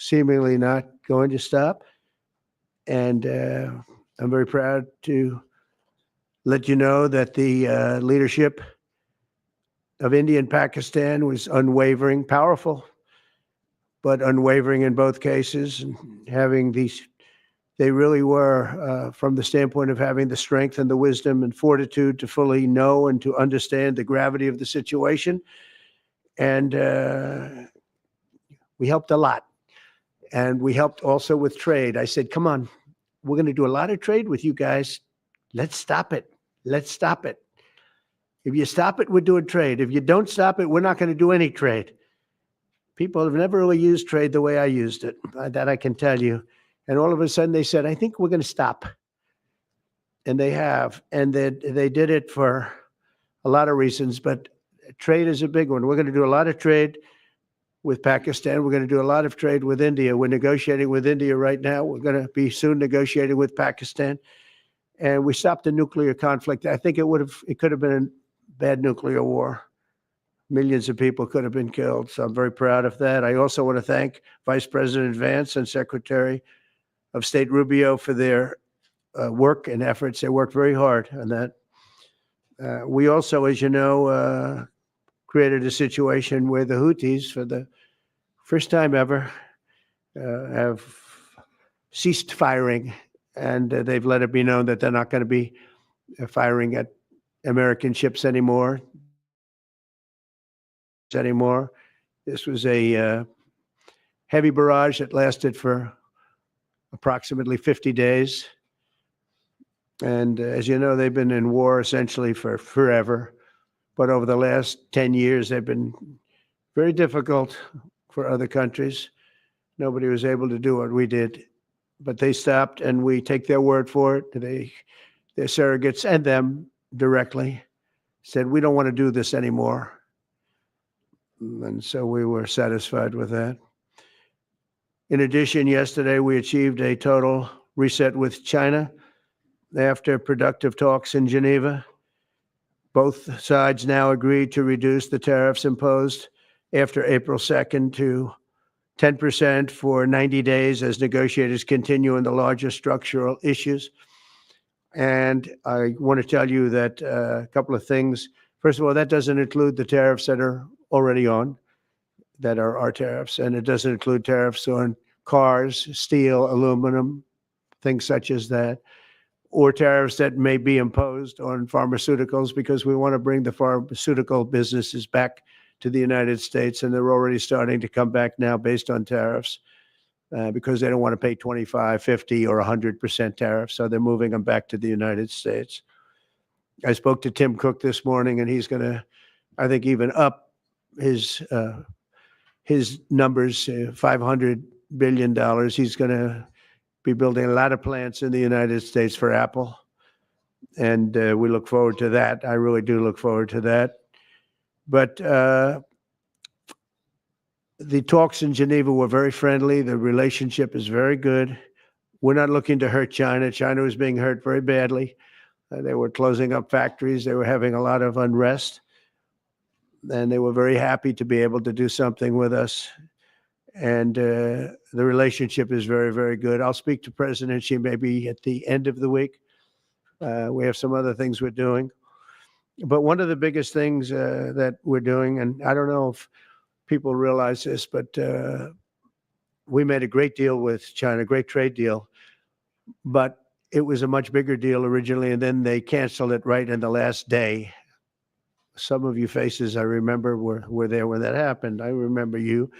seemingly not going to stop. And I'm very proud to let you know that the leadership of India and Pakistan was unwavering, powerful, but unwavering in both cases. And having these, they really were, from the standpoint of having the strength and the wisdom and fortitude to fully know and to understand the gravity of the situation. And we helped a lot. And we helped also with trade. I said, come on, we're going to do a lot of trade with you guys. Let's stop it. Let's stop it. If you stop it, we're doing trade. If you don't stop it, we're not going to do any trade. People have never really used trade the way I used it. That I can tell you. And all of a sudden they said, I think we're going to stop. And they have. And they did it for a lot of reasons, but trade is a big one. We're going to do a lot of trade with Pakistan. We're going to do a lot of trade with India. We're negotiating with India right now. We're going to be soon negotiating with Pakistan. And we stopped the nuclear conflict. I think it could have been a bad nuclear war. Millions of people could have been killed. So I'm very proud of that. I also want to thank Vice President Vance and Secretary of State Rubio for their work and efforts. They worked very hard on that. We also, as you know, created a situation where the Houthis, for the first time ever, have ceased firing, and they've let it be known that they're not going to be firing at American ships anymore. This was a heavy barrage that lasted for approximately 50 days. And as you know, they've been in war essentially for forever. But over the last 10 years, they've been very difficult for other countries. Nobody was able to do what we did. But they stopped, and we take their word for it. Their surrogates and them directly said, we don't want to do this anymore. And so we were satisfied with that. In addition, yesterday we achieved a total reset with China after productive talks in Geneva. Both sides now agreed to reduce the tariffs imposed after April 2nd to 10% for 90 days as negotiators continue on the larger structural issues. And I want to tell you that a couple of things. First of all, that doesn't include the tariffs that are already on, that are our tariffs. And it doesn't include tariffs on cars, steel, aluminum, things such as that, or tariffs that may be imposed on pharmaceuticals, because we want to bring the pharmaceutical businesses back to the United States. And they're already starting to come back now based on tariffs because they don't want to pay 25, 50, or 100% tariffs. So they're moving them back to the United States. I spoke to Tim Cook this morning, and he's going to, I think, even up his numbers, $500 billion. He's going to be building a lot of plants in the United States for Apple. And we look forward to that. I really do look forward to that. But the talks in Geneva were very friendly. The relationship is very good. We're not looking to hurt China. China was being hurt very badly. They were closing up factories. They were having a lot of unrest. And they were very happy to be able to do something with us. And the relationship is very, very good. I'll speak to President Xi maybe at the end of the week. We have some other things we're doing. But one of the biggest things that we're doing, and I don't know if people realize this, but we made a great deal with China, great trade deal. But it was a much bigger deal originally, and then they canceled it right in the last day. Some of you faces I remember were there when that happened. I remember you.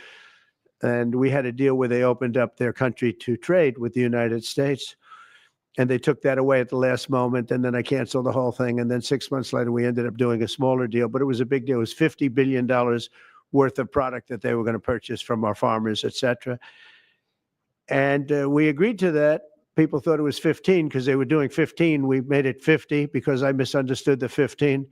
And we had a deal where they opened up their country to trade with the United States. And they took that away at the last moment. And then I canceled the whole thing. And then 6 months later, we ended up doing a smaller deal. But it was a big deal. It was $50 billion worth of product that they were going to purchase from our farmers, et cetera. And we agreed to that. People thought it was 15 because they were doing 15. We made it 50 because I misunderstood the 15.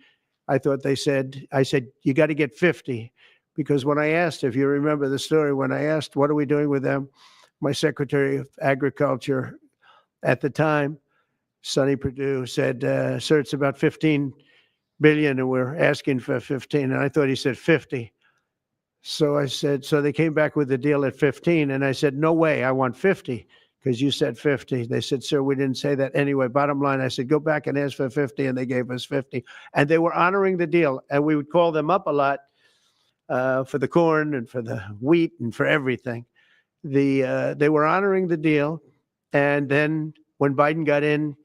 I said, you got to get 50. Because when I asked, if you remember the story, when I asked, what are we doing with them? My Secretary of Agriculture at the time, Sonny Perdue, said, sir, it's about 15 billion and we're asking for 15. And I thought he said 50. So I said, so they came back with the deal at 15. And I said, no way, I want 50 because you said 50. They said, sir, we didn't say that. Anyway, bottom line, I said, go back and ask for 50. And they gave us 50. And they were honoring the deal. And we would call them up a lot for the corn and for the wheat and for everything. They were honoring the deal. And then when Biden got in,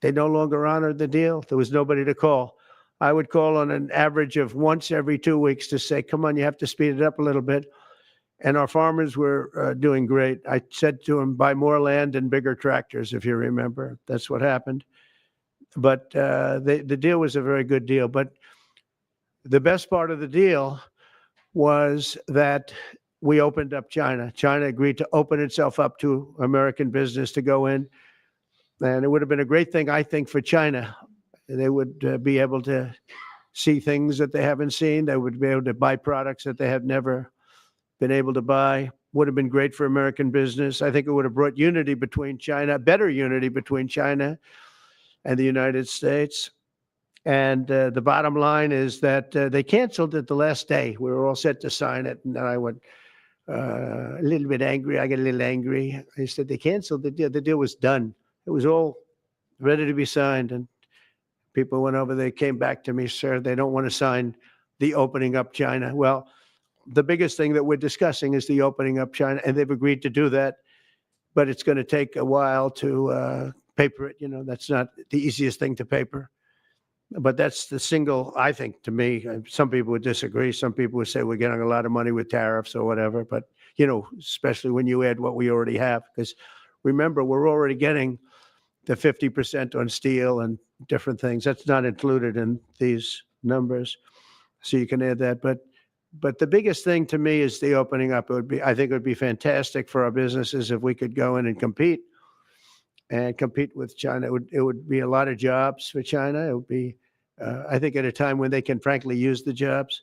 they no longer honored the deal. There was nobody to call. I would call on an average of once every 2 weeks to say, come on, you have to speed it up a little bit. And our farmers were doing great. I said to them, buy more land and bigger tractors, if you remember. That's what happened. But the deal was a very good deal. But the best part of the deal was that we opened up China. China agreed to open itself up to American business to go in. And it would have been a great thing, I think, for China. They would be able to see things that they haven't seen. They would be able to buy products that they have never been able to buy. Would have been great for American business. I think it would have brought unity between China, better unity between China and the United States. And the bottom line is that they canceled it the last day. We were all set to sign it. And then I went a little bit angry. I got a little angry. I said, they canceled the deal. The deal was done. It was all ready to be signed. And people went over, they came back to me, sir, they don't want to sign the opening up China. Well, the biggest thing that we're discussing is the opening up China, and they've agreed to do that, but it's going to take a while to paper it. You know, that's not the easiest thing to paper, but that's the single, I think, to me, some people would disagree. Some people would say we're getting a lot of money with tariffs or whatever, but, you know, especially when you add what we already have, because remember, we're already getting the 50% on steel and different things. That's not included in these numbers. So you can add that. But the biggest thing to me is the opening up. I think it would be fantastic for our businesses if we could go in and compete with China. It would be a lot of jobs for China. It would be, I think, at a time when they can frankly use the jobs.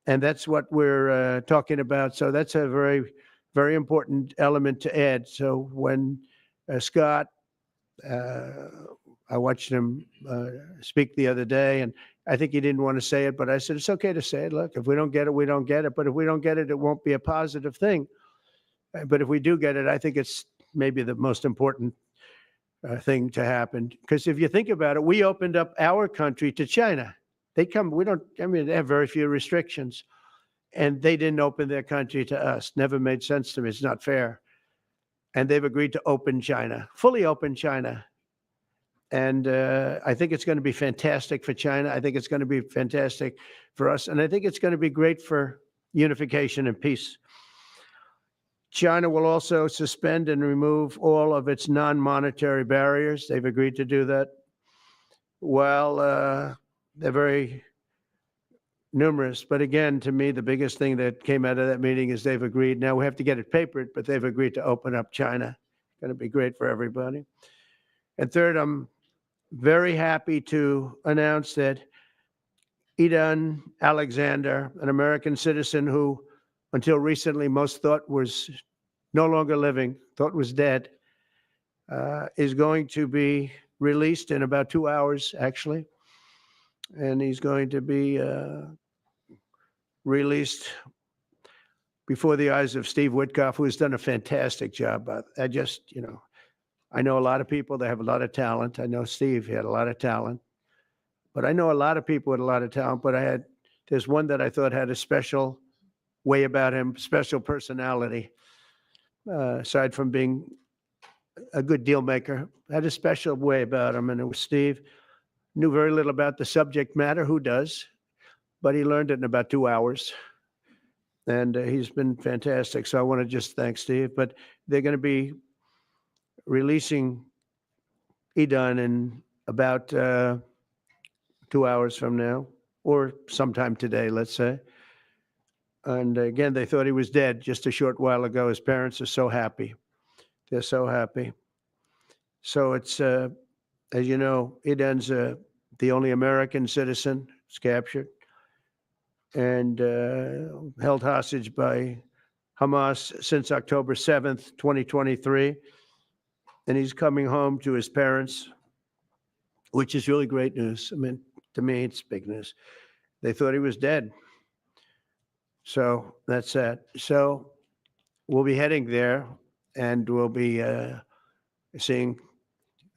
And that's what we're talking about. So that's a very, very important element to add. So when Scott, I watched him speak the other day, and I think he didn't want to say it, but I said, it's okay to say it. Look, if we don't get it, we don't get it. But if we don't get it, it won't be a positive thing. But if we do get it, I think it's maybe the most important thing to happen. Because if you think about it, we opened up our country to China. They have very few restrictions. And they didn't open their country to us. Never made sense to me. It's not fair. And they've agreed to open China, fully open China. And I think it's going to be fantastic for China. I think it's going to be fantastic for us. And I think it's going to be great for unification and peace. China will also suspend and remove all of its non-monetary barriers. They've agreed to do that. Well, they're very numerous. But again, to me, the biggest thing that came out of that meeting is they've agreed. Now we have to get it papered, but they've agreed to open up China. It's going to be great for everybody. And third, I'm very happy to announce that Idan Alexander, an American citizen who until recently most thought was no longer living, thought was dead, is going to be released in about 2 hours, actually. And he's going to be released before the eyes of Steve Witkoff, who has done a fantastic job. I know a lot of people that have a lot of talent. I know Steve had a lot of talent, but I know a lot of people with a lot of talent, but there's one that I thought had a special way about him, special personality, aside from being a good deal maker, had a special way about him. And it was Steve. Knew very little about the subject matter. Who does? But he learned it in about 2 hours. And he's been fantastic. So I want to just thank Steve. But they're going to be releasing Idan in about 2 hours from now, or sometime today, let's say. And again, they thought he was dead just a short while ago. His parents are so happy. They're so happy. So it's, as you know, Idan's the only American citizen who's captured and held hostage by Hamas since October 7th, 2023. And he's coming home to his parents, which is really great news. I mean, to me, it's big news. They thought he was dead. So that's that. So we'll be heading there, and we'll be seeing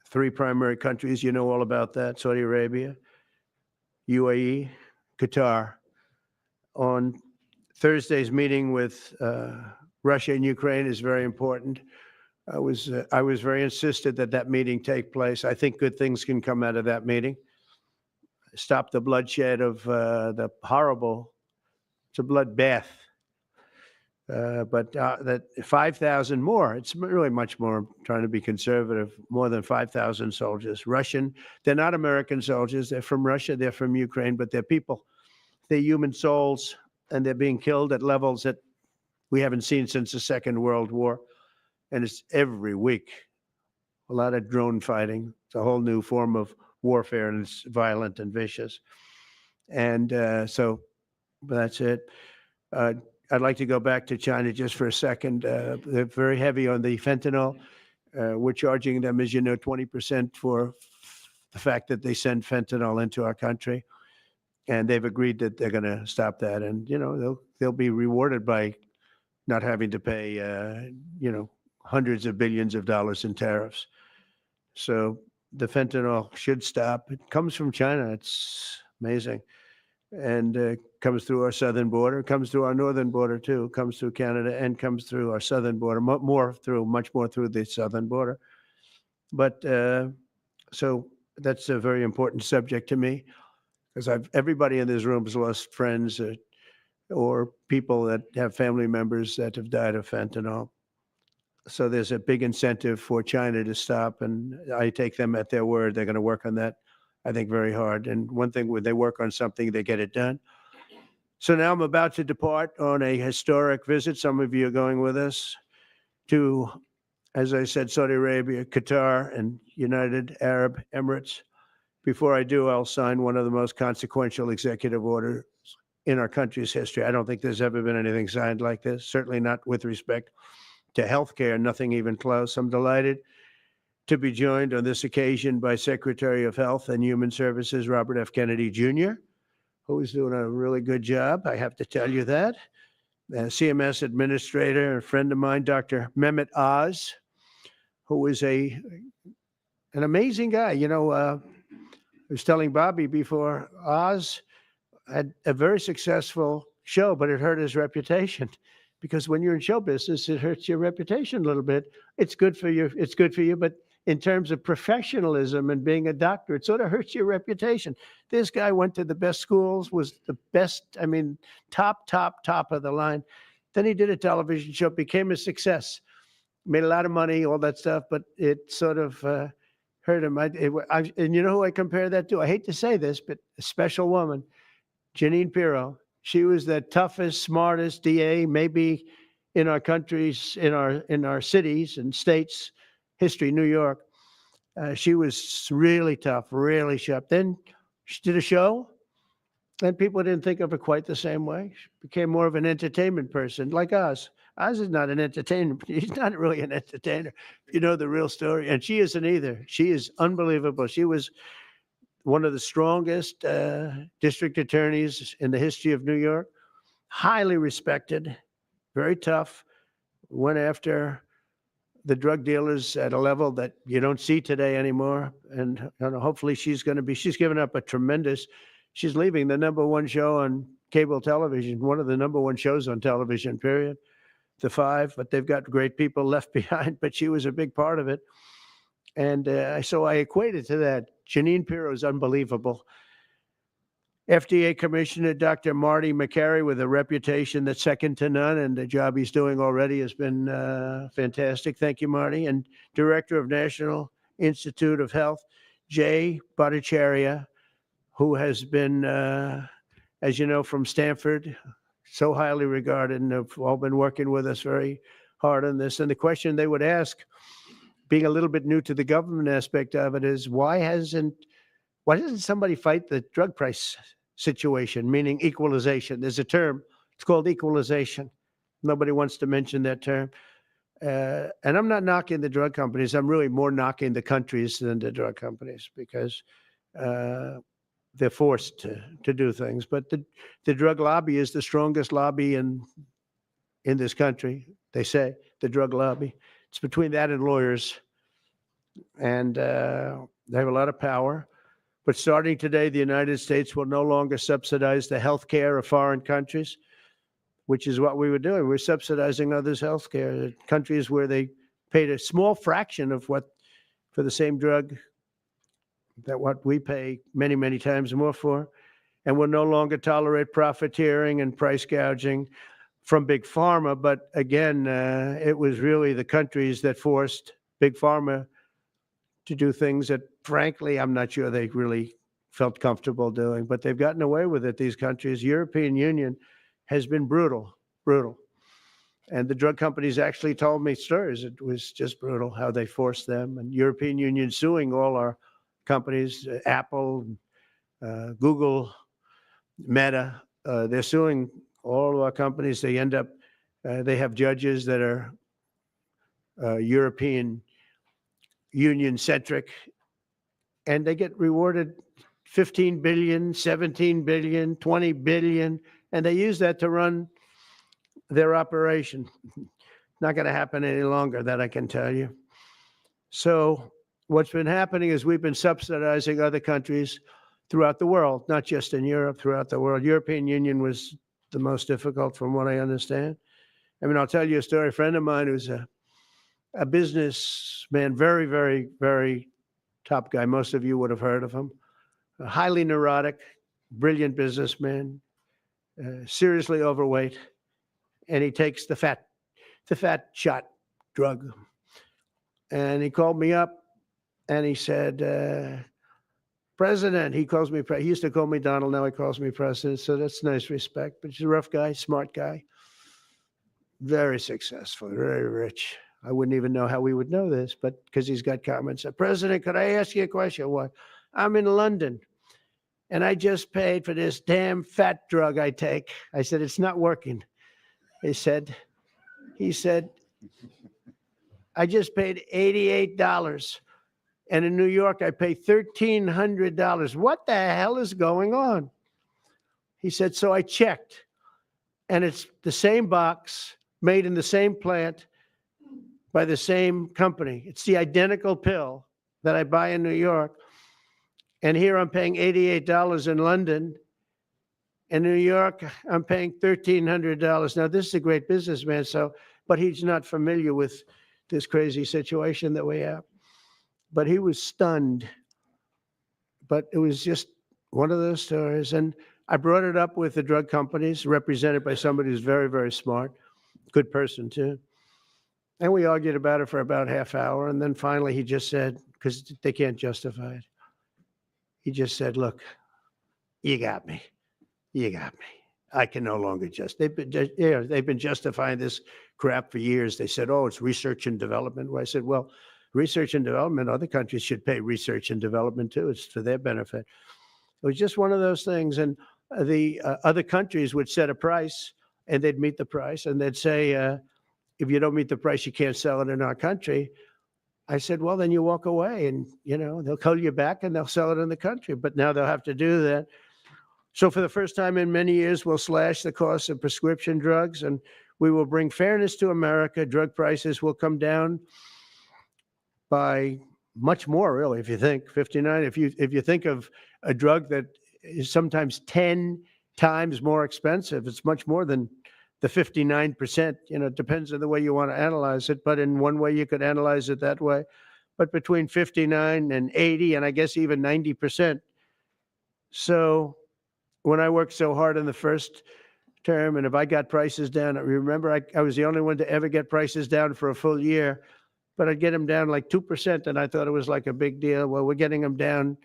three primary countries. You know all about that: Saudi Arabia, UAE, Qatar. On Thursday's meeting with Russia and Ukraine is very important. I was very insistent that that meeting take place. I think good things can come out of that meeting. Stop the bloodshed of the horrible. It's a bloodbath. But that 5,000 more, it's really much more, trying to be conservative, more than 5,000 soldiers. Russian, they're not American soldiers. They're from Russia. They're from Ukraine, but they're people. They're human souls, and they're being killed at levels that we haven't seen since the Second World War. And it's every week. A lot of drone fighting. It's a whole new form of warfare, and it's violent and vicious. And so that's it. I'd like to go back to China just for a second. They're very heavy on the fentanyl. We're charging them, as you know, 20% for the fact that they send fentanyl into our country. And they've agreed that they're going to stop that. And, you know, they'll be rewarded by not having to pay, you know, hundreds of billions of dollars in tariffs. So the fentanyl should stop. It comes from China. It's amazing. And comes through our southern border, comes through our northern border too, comes through Canada, and comes through our southern border, much more through the southern border. But so that's a very important subject to me, because everybody in this room has lost friends or people that have family members that have died of fentanyl. So there's a big incentive for China to stop, and I take them at their word. They're going to work on that, I think, very hard. And one thing, when they work on something, they get it done. So now I'm about to depart on a historic visit. Some of you are going with us to, as I said, Saudi Arabia, Qatar, and United Arab Emirates. Before I do, I'll sign one of the most consequential executive orders in our country's history. I don't think there's ever been anything signed like this, certainly not with respect to healthcare, nothing even close. I'm delighted to be joined on this occasion by Secretary of Health and Human Services, Robert F. Kennedy Jr., who is doing a really good job, I have to tell you that. CMS Administrator, a friend of mine, Dr. Mehmet Oz, who is an amazing guy. You know, I was telling Bobby before, Oz had a very successful show, but it hurt his reputation. Because when you're in show business, it hurts your reputation a little bit. It's good for you. It's good for you. But in terms of professionalism and being a doctor, it sort of hurts your reputation. This guy went to the best schools, was the best, I mean, top of the line. Then he did a television show, became a success, made a lot of money, all that stuff. But it sort of hurt him. And you know who I compare that to? I hate to say this, but a special woman, Jeanine Pirro. She was the toughest, smartest DA, maybe in our countries, in our cities and states history, New York. She was really tough, really sharp. Then she did a show, and people didn't think of her quite the same way. She became more of an entertainment person, like Oz. Oz is not an entertainer. He's not really an entertainer, if you know the real story. And she isn't either. She is unbelievable. She was one of the strongest district attorneys in the history of New York, highly respected, very tough, went after the drug dealers at a level that you don't see today anymore. And hopefully she's given up she's leaving the #1 show on cable television, one of the #1 shows on television, period, The Five, but they've got great people left behind, but she was a big part of it. And so I equated to that. Jeanine Pirro is unbelievable. FDA Commissioner Dr. Marty McCary, with a reputation that's second to none, and the job he's doing already has been fantastic. Thank you, Marty. And Director of National Institute of Health, Jay Bhattacharya, who has been, as you know, from Stanford, so highly regarded, and have all been working with us very hard on this. And the question they would ask, being a little bit new to the government aspect of it, is why doesn't somebody fight the drug price situation, meaning equalization? There's a term, it's called equalization. Nobody wants to mention that term. And I'm not knocking the drug companies. I'm really more knocking the countries than the drug companies, because they're forced to do things. But the drug lobby is the strongest lobby in this country. They say the drug lobby. It's between that and lawyers, and they have a lot of power. But starting today, the United States will no longer subsidize the health care of foreign countries, which is what we were doing. We're subsidizing others' health care. Countries where they paid a small fraction of what for the same drug that what we pay many, many times more for. And will no longer tolerate profiteering and price gouging from Big Pharma. But again, it was really the countries that forced Big Pharma to do things that, frankly, I'm not sure they really felt comfortable doing, but they've gotten away with it, these countries. European Union has been brutal. And the drug companies actually told me stories. It was just brutal how they forced them. And European Union suing all our companies, Apple, Google, Meta. They're suing all of our companies. They end up, they have judges that are European Union centric, and they get rewarded 15 billion, 17 billion, 20 billion, and they use that to run their operation. Not going to happen any longer, that I can tell you. So what's been happening is we've been subsidizing other countries throughout the world, not just in Europe, throughout the world. European Union was the most difficult from what I understand. I mean, I'll tell you a story. A friend of mine who's a businessman, very, very, very top guy. Most of you would have heard of him. A highly neurotic, brilliant businessman, seriously overweight, and he takes the fat shot drug. And he called me up and he said, President, he calls me, he used to call me Donald, now he calls me President, so that's nice respect. But he's a rough guy, smart guy, very successful, very rich. I wouldn't even know how we would know this, but because he's got comments. President, could I ask you a question? What? I'm in London, and I just paid for this damn fat drug I take. I said, it's not working. He said, I just paid $88. And in New York, I pay $1,300. What the hell is going on? He said, so I checked, and it's the same box, made in the same plant, by the same company. It's the identical pill that I buy in New York. And here I'm paying $88 in London. In New York, I'm paying $1,300. Now, this is a great businessman, but he's not familiar with this crazy situation that we have. But he was stunned. But it was just one of those stories. And I brought it up with the drug companies, represented by somebody who's very, very smart, good person too. And we argued about it for about half hour. And then finally he just said, because they can't justify it, he just said, look, you got me. You got me. I can no longer they've been justifying this crap for years. They said, oh, it's research and development. Well, I said, well, research and development, other countries should pay research and development too. It's for their benefit. It was just one of those things. And the other countries would set a price and they'd meet the price and they'd say, if you don't meet the price, you can't sell it in our country. I said, well, then you walk away and, they'll call you back and they'll sell it in the country. But now they'll have to do that. So for the first time in many years, we'll slash the cost of prescription drugs and we will bring fairness to America. Drug prices will come down by much more, really, if you think 59. If you think of a drug that is sometimes 10 times more expensive, it's much more than the 59%. It depends on the way you want to analyze it. But in one way, you could analyze it that way. But between 59 and 80, and I guess even 90%. So when I worked so hard in the first term, and if I got prices down, remember, I was the only one to ever get prices down for a full year. But I'd get them down like 2%, and I thought it was like a big deal. Well, we're getting them down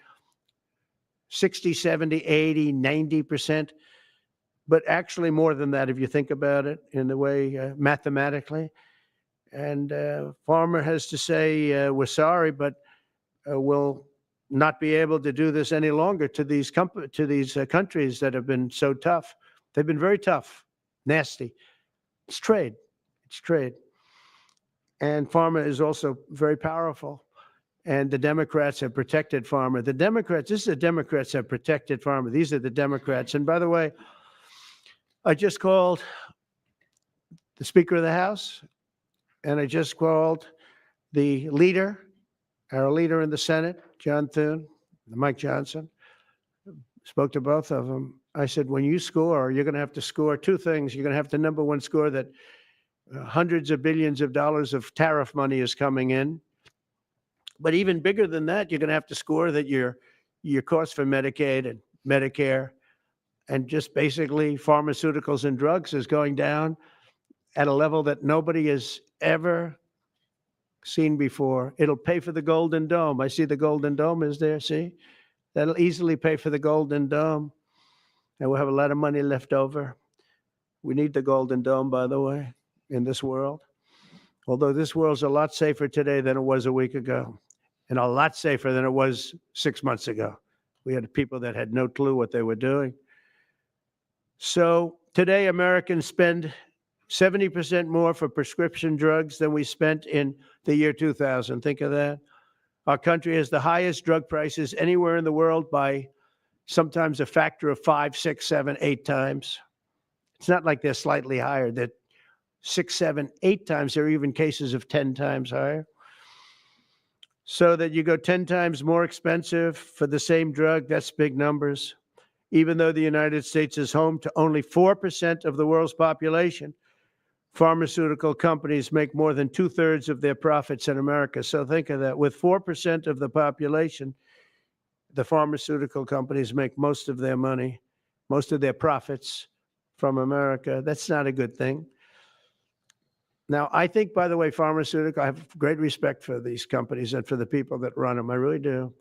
60, 70, 80, 90%. But actually more than that, if you think about it in the way mathematically. And Pharma has to say, we're sorry, but we'll not be able to do this any longer to these countries that have been so tough. They've been very tough, nasty. It's trade. And Pharma is also very powerful. and the Democrats have protected Pharma. The Democrats, this is the Democrats have protected Pharma. These are the Democrats. And by the way, I just called the Speaker of the House, and I just called the leader, our leader in the Senate, John Thune, Mike Johnson. Spoke to both of them. I said, when you score, you're going to have to score two things. You're going to have to, number one, score that hundreds of billions of dollars of tariff money is coming in. But even bigger than that, you're going to have to score that your cost for Medicaid and Medicare and just basically pharmaceuticals and drugs is going down at a level that nobody has ever seen before. It'll pay for the Golden Dome. I see the Golden Dome is there, see? That'll easily pay for the Golden Dome. And we'll have a lot of money left over. We need the Golden Dome, by the way, in this world. Although this world's a lot safer today than it was a week ago, and a lot safer than it was 6 months ago. We had people that had no clue what they were doing. So today, Americans spend 70% more for prescription drugs than we spent in the year 2000. Think of that. Our country has the highest drug prices anywhere in the world by sometimes a factor of 5, 6, 7, 8 times. It's not like they're slightly higher. They're 6, 7, 8 times. There are even cases of 10 times higher. So that you go 10 times more expensive for the same drug, that's big numbers. Even though the United States is home to only 4% of the world's population, pharmaceutical companies make more than 2/3 of their profits in America. So think of that. With 4% of the population, the pharmaceutical companies make most of their money, most of their profits from America. That's not a good thing. Now, I think, by the way, pharmaceutical, I have great respect for these companies and for the people that run them. I really do.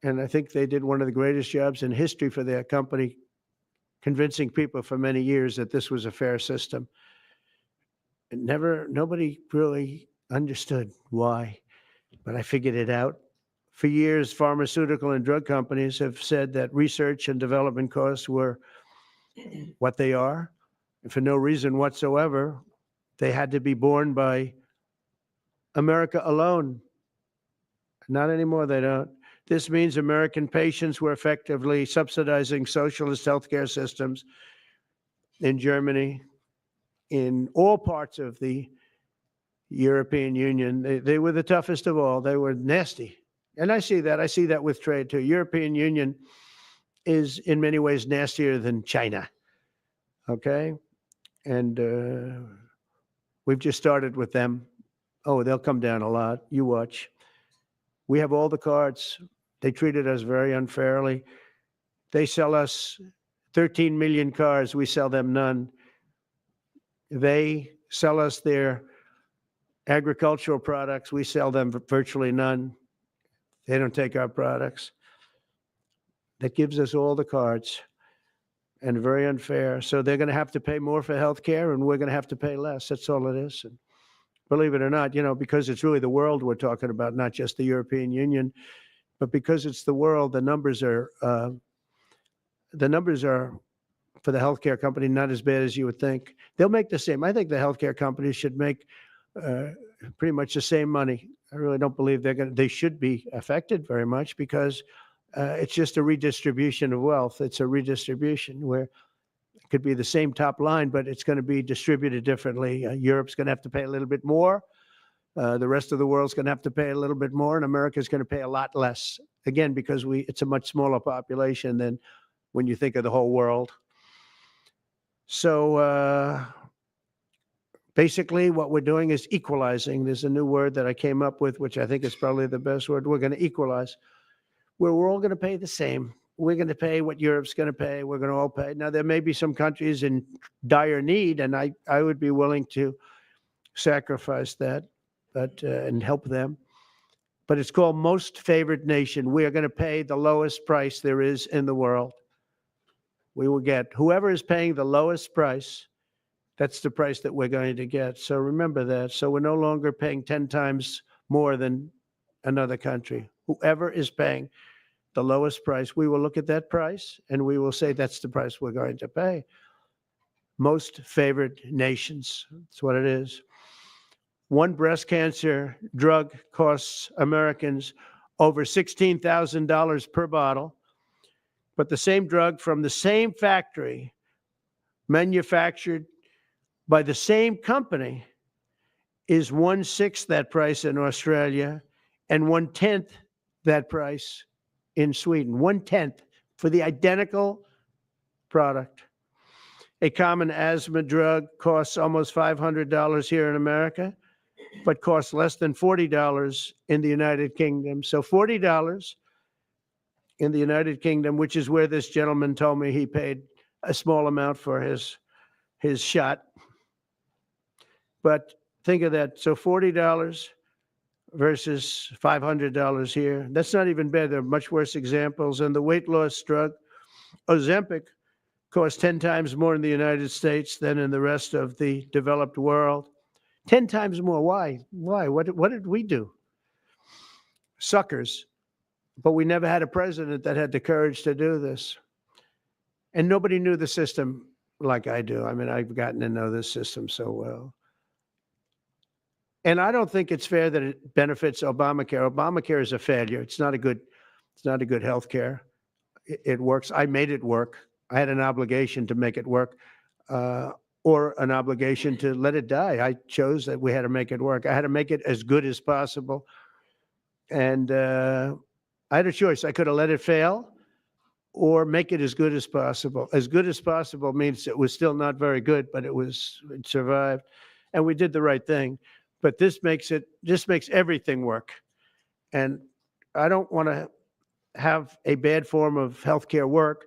And I think they did one of the greatest jobs in history for their company, convincing people for many years that this was a fair system. And nobody really understood why, but I figured it out. For years, pharmaceutical and drug companies have said that research and development costs were what they are, and for no reason whatsoever. They had to be borne by America alone. Not anymore, they don't. This means American patients were effectively subsidizing socialist healthcare systems in Germany, in all parts of the European Union. They were the toughest of all. They were nasty. And I see that. I see that with trade, too. European Union is in many ways nastier than China, okay? And we've just started with them. Oh, they'll come down a lot. You watch. We have all the cards. They treated us very unfairly. They sell us 13 million cars. We sell them none. They sell us their agricultural products. We sell them virtually none. They don't take our products. That gives us all the cards, and very unfair. So they're going to have to pay more for health care, and we're going to have to pay less. That's all it is. And believe it or not, because it's really the world we're talking about, not just the European Union, but because it's the world, the numbers are for the healthcare company not as bad as you would think. They'll make the same. I think the healthcare companies should make pretty much the same money. I really don't believe they should be affected very much, because it's just a redistribution of wealth. It's a redistribution where it could be the same top line, but it's going to be distributed differently. Europe's going to have to pay a little bit more. The rest of the world's going to have to pay a little bit more, and America's going to pay a lot less. Again, because it's a much smaller population than when you think of the whole world. So basically what we're doing is equalizing. There's a new word that I came up with, which I think is probably the best word. We're going to equalize, where we're all going to pay the same. We're going to pay what Europe's going to pay. We're going to all pay. Now, there may be some countries in dire need, and I would be willing to sacrifice that, but and help them. But it's called most favored nation. We are going to pay the lowest price there is in the world. We will get whoever is paying the lowest price. That's the price that we're going to get. So remember that. So we're no longer paying 10 times more than another country. Whoever is paying the lowest price, we will look at that price and we will say that's the price we're going to pay. Most favored nations. That's what it is. One breast cancer drug costs Americans over $16,000 per bottle, but the same drug from the same factory, manufactured by the same company, is 1/6 that price in Australia and 1/10 that price in Sweden. 1/10 for the identical product. A common asthma drug costs almost $500 here in America, but costs less than $40 in the United Kingdom. So $40 in the United Kingdom, which is where this gentleman told me he paid a small amount for his shot. But think of that. So $40 versus $500 here. That's not even bad. There are much worse examples. And the weight loss drug, Ozempic, costs 10 times more in the United States than in the rest of the developed world. 10 times more. Why? Why? What did we do? Suckers. But we never had a president that had the courage to do this. And nobody knew the system like I do. I mean, I've gotten to know this system so well. And I don't think it's fair that it benefits Obamacare. Obamacare is a failure. It's not a good health care. It works. I made it work. I had an obligation to make it work, or an obligation to let it die. I chose that we had to make it work. I had to make it as good as possible. And I had a choice. I could have let it fail or make it as good as possible. As good as possible means it was still not very good, but it survived. And we did the right thing. But this makes everything work. And I don't want to have a bad form of healthcare work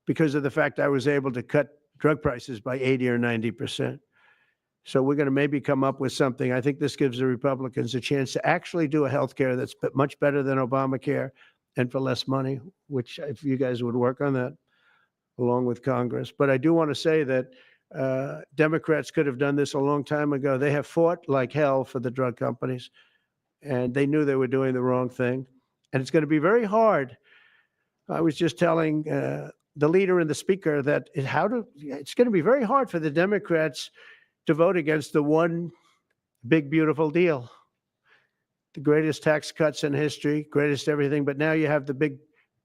because of the fact I was able to cut drug prices by 80 or 90%. So we're going to maybe come up with something. I think this gives the Republicans a chance to actually do a healthcare that's much better than Obamacare and for less money, which if you guys would work on that along with Congress. But I do want to say that Democrats could have done this a long time ago. They have fought like hell for the drug companies, and they knew they were doing the wrong thing. And it's going to be very hard. I was just telling the leader and the speaker that it's going to be very hard for the Democrats to vote against the one big, beautiful deal. The greatest tax cuts in history, greatest everything. But now you have the big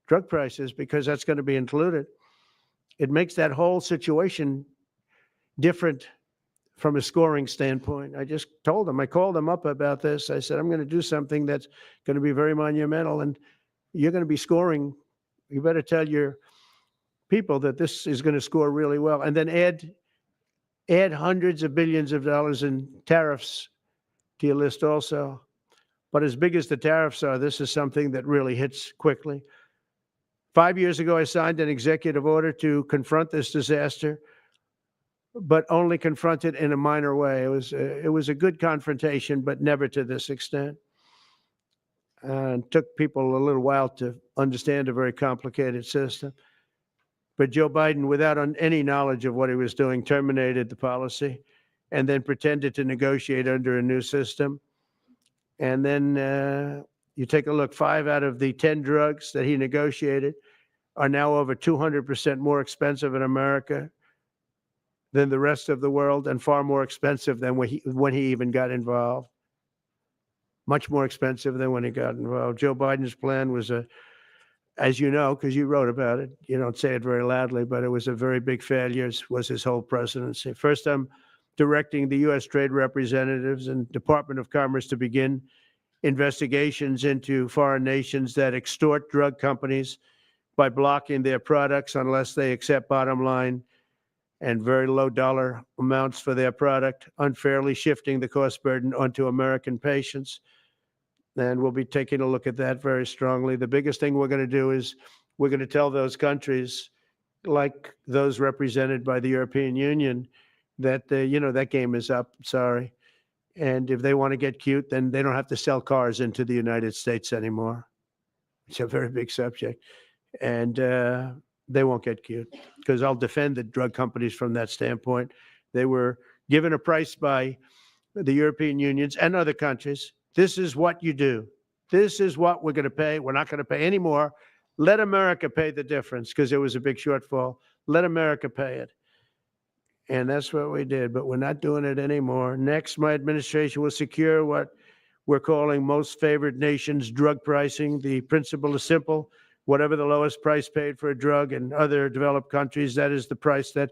drug prices because that's going to be included. It makes that whole situation different from a scoring standpoint. I just told them, I called them up about this. I said, I'm going to do something that's going to be very monumental, and you're going to be scoring. You better tell your people that this is going to score really well, and then add hundreds of billions of dollars in tariffs to your list also. But as big as the tariffs are, this is something that really hits quickly. 5 years ago, I signed an executive order to confront this disaster, but only confront it in a minor way. It was a good confrontation, but never to this extent. And it took people a little while to understand a very complicated system. But Joe Biden, without any knowledge of what he was doing, terminated the policy and then pretended to negotiate under a new system. And then you take a look, 5 out of the 10 drugs that he negotiated are now over 200% more expensive in America than the rest of the world, and far more expensive than when he even got involved. Much more expensive than when he got involved. Joe Biden's plan was as you know, because you wrote about it, you don't say it very loudly, but it was a very big failure, was his whole presidency. First, I'm directing the U.S. trade representatives and Department of Commerce to begin investigations into foreign nations that extort drug companies by blocking their products unless they accept bottom line and very low dollar amounts for their product, unfairly shifting the cost burden onto American patients. And we'll be taking a look at that very strongly. The biggest thing we're going to do is we're going to tell those countries, like those represented by the European Union, that, that game is up. Sorry. And if they want to get cute, then they don't have to sell cars into the United States anymore. It's a very big subject. And they won't get cute because I'll defend the drug companies from that standpoint. They were given a price by the European Unions and other countries. This is what you do. This is what we're going to pay. We're not going to pay any more. Let America pay the difference because there was a big shortfall. Let America pay it. And that's what we did, but we're not doing it anymore. Next, my administration will secure what we're calling most favored nations drug pricing. The principle is simple. Whatever the lowest price paid for a drug in other developed countries, that is the price that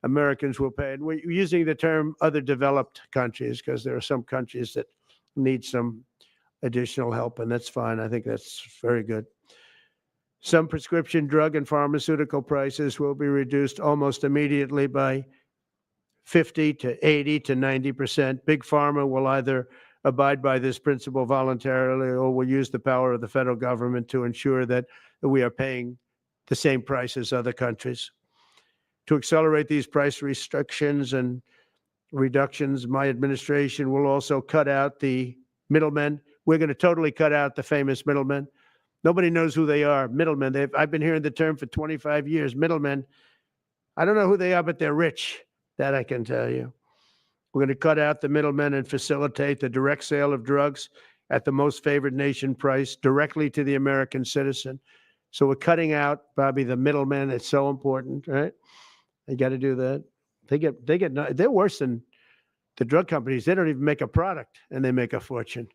Americans will pay. And we're using the term other developed countries because there are some countries that need some additional help, and that's fine. I think that's very good. Some prescription drug and pharmaceutical prices will be reduced almost immediately by 50 to 80 to 90%. Big Pharma will either abide by this principle voluntarily or will use the power of the federal government to ensure that we are paying the same price as other countries. To accelerate these price restrictions and reductions, my administration will also cut out the middlemen. We're going to totally cut out the famous middlemen. Nobody knows who they are, middlemen. I've been hearing the term for 25 years, middlemen. I don't know who they are, but they're rich. That I can tell you. We're going to cut out the middlemen and facilitate the direct sale of drugs at the most favored nation price directly to the American citizen. So we're cutting out, Bobby, the middlemen. It's so important, right? They got to do that. They're worse than the drug companies. They don't even make a product, and they make a fortune.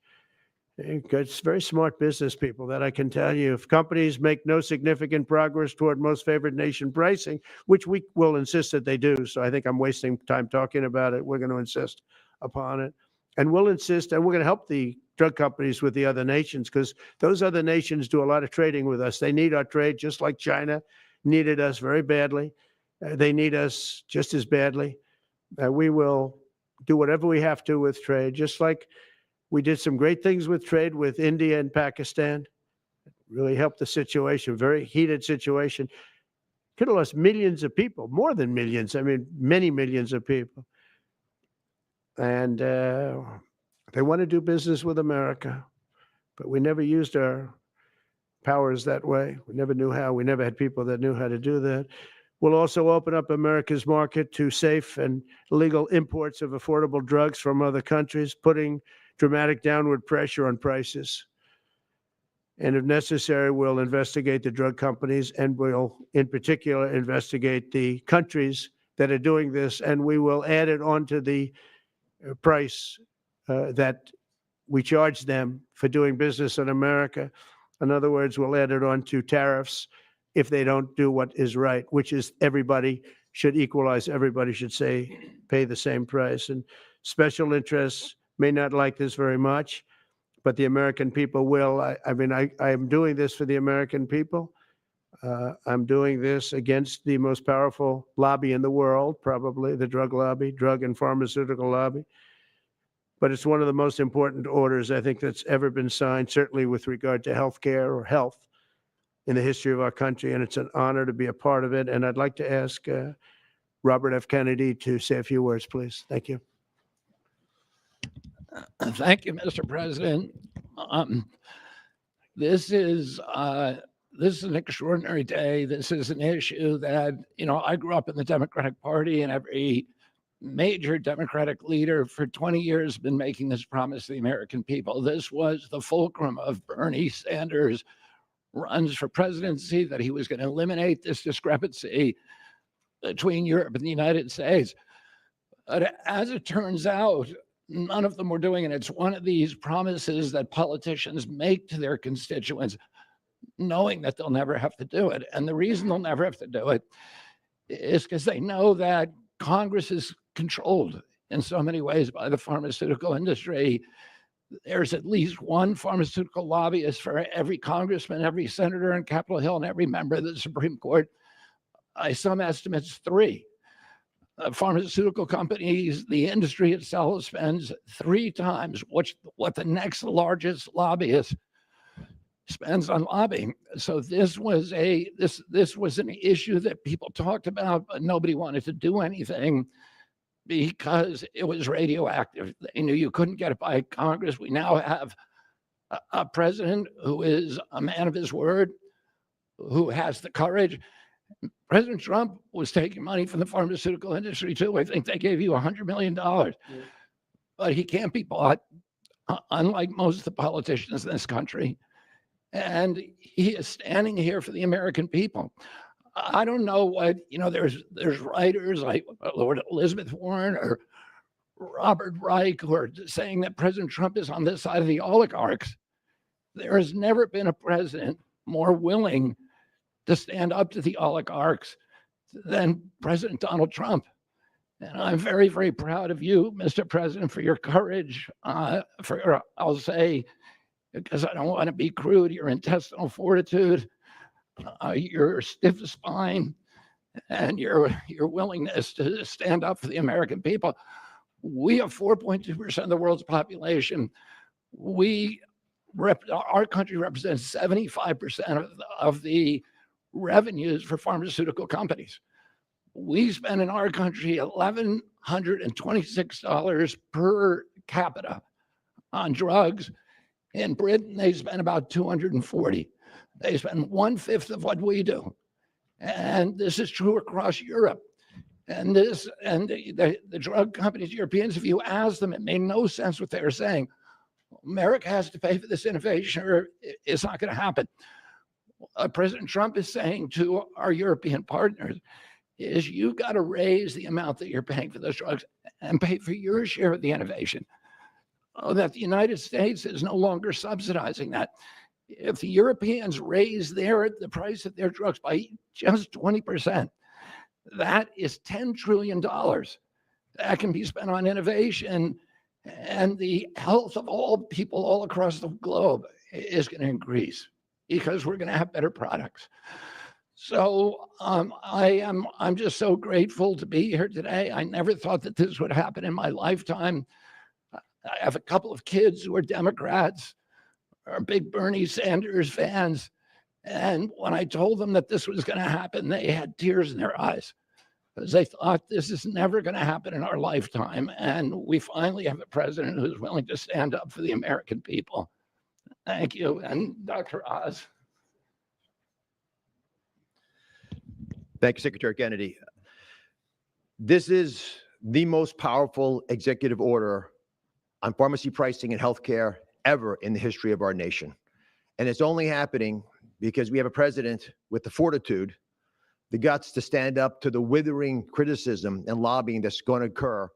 It's very smart business people, that I can tell you. If companies make no significant progress toward most favored nation pricing, which we will insist that they do, so I think I'm wasting time talking about it. We're going to insist upon it. And we'll insist, and we're going to help the drug companies with the other nations, because those other nations do a lot of trading with us. They need our trade, just like China needed us very badly. They need us just as badly. We will do whatever we have to with trade, just like we did some great things with trade with India and Pakistan. It really helped the situation, very heated situation. Could have lost millions of people, more than millions. I mean, many millions of people. And they want to do business with America, but we never used our powers that way. We never knew how. We never had people that knew how to do that. We'll also open up America's market to safe and legal imports of affordable drugs from other countries, putting dramatic downward pressure on prices. And if necessary, we'll investigate the drug companies, and we'll, in particular, investigate the countries that are doing this, and we will add it onto the price that we charge them for doing business in America. In other words, we'll add it onto tariffs if they don't do what is right, which is everybody should equalize. Everybody should pay the same price. And special interests may not like this very much, but the American people will. I am doing this for the American people. I'm doing this against the most powerful lobby in the world, probably the drug lobby, drug and pharmaceutical lobby. But it's one of the most important orders, I think, that's ever been signed, certainly with regard to healthcare or health in the history of our country. And it's an honor to be a part of it. And I'd like to ask Robert F. Kennedy to say a few words, please. Thank you. Thank you, Mr. President. This is an extraordinary day. This is an issue that, I grew up in the Democratic Party, and every major Democratic leader for 20 years has been making this promise to the American people. This was the fulcrum of Bernie Sanders' runs for presidency, that he was going to eliminate this discrepancy between Europe and the United States. But as it turns out, none of them were doing it. It's one of these promises that politicians make to their constituents, knowing that they'll never have to do it. And the reason they'll never have to do it is because they know that Congress is controlled in so many ways by the pharmaceutical industry. There's at least one pharmaceutical lobbyist for every congressman, every senator on Capitol Hill, and every member of the Supreme Court. By some estimates, 3. Pharmaceutical companies, the industry itself, spends 3 times what the next largest lobbyist spends on lobbying. So this was an issue that people talked about, but nobody wanted to do anything because it was radioactive. They knew you couldn't get it by Congress. We now have a president who is a man of his word, who has the courage. President Trump was taking money from the pharmaceutical industry too. I think they gave you $100 million, but he can't be bought, unlike most of the politicians in this country. And he is standing here for the American people. I don't know what, there's writers like Lord Elizabeth Warren or Robert Reich who are saying that President Trump is on the side of the oligarchs. There has never been a president more willing to stand up to the oligarchs than President Donald Trump. And I'm very, very proud of you, Mr. President, for your courage, I'll say, because I don't want to be crude, your intestinal fortitude, your stiff spine, and your willingness to stand up for the American people. We have 4.2% of the world's population. Our country represents 75% of the revenues for pharmaceutical companies. We spend in our country $1,126 per capita on drugs. In Britain, they spend about $240. They spend 1/5 of what we do. And this is true across Europe. And the drug companies, Europeans, if you ask them, it made no sense what they were saying. America has to pay for this innovation or it's not going to happen. What President Trump is saying to our European partners is you've got to raise the amount that you're paying for those drugs and pay for your share of the innovation. That the United States is no longer subsidizing that. If the Europeans raise the price of their drugs by just 20%, that is $10 trillion that can be spent on innovation, and the health of all people all across the globe is going to increase because we're going to have better products. So I'm just so grateful to be here today. I never thought that this would happen in my lifetime. I have a couple of kids who are Democrats, are big Bernie Sanders fans. And when I told them that this was going to happen, they had tears in their eyes because they thought this is never going to happen in our lifetime. And we finally have a president who's willing to stand up for the American people. Thank you. And Dr. Oz. Thank you, Secretary Kennedy. This is the most powerful executive order on pharmacy pricing and healthcare ever in the history of our nation. And it's only happening because we have a president with the fortitude, the guts to stand up to the withering criticism and lobbying that's going to occur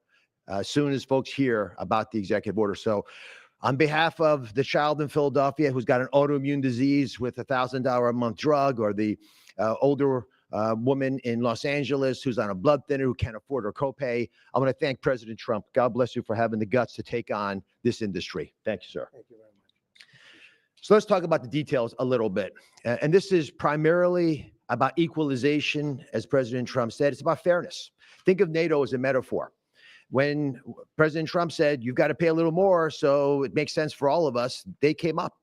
as soon as folks hear about the executive order. So on behalf of the child in Philadelphia who's got an autoimmune disease with a $1,000 a month drug, or the older woman in Los Angeles who's on a blood thinner who can't afford her copay, I want to thank President Trump. God bless you for having the guts to take on this industry. Thank you, sir. Thank you very much. So let's talk about the details a little bit. And this is primarily about equalization, as President Trump said. It's about fairness. Think of NATO as a metaphor. When President Trump said, you've got to pay a little more so it makes sense for all of us, they came up.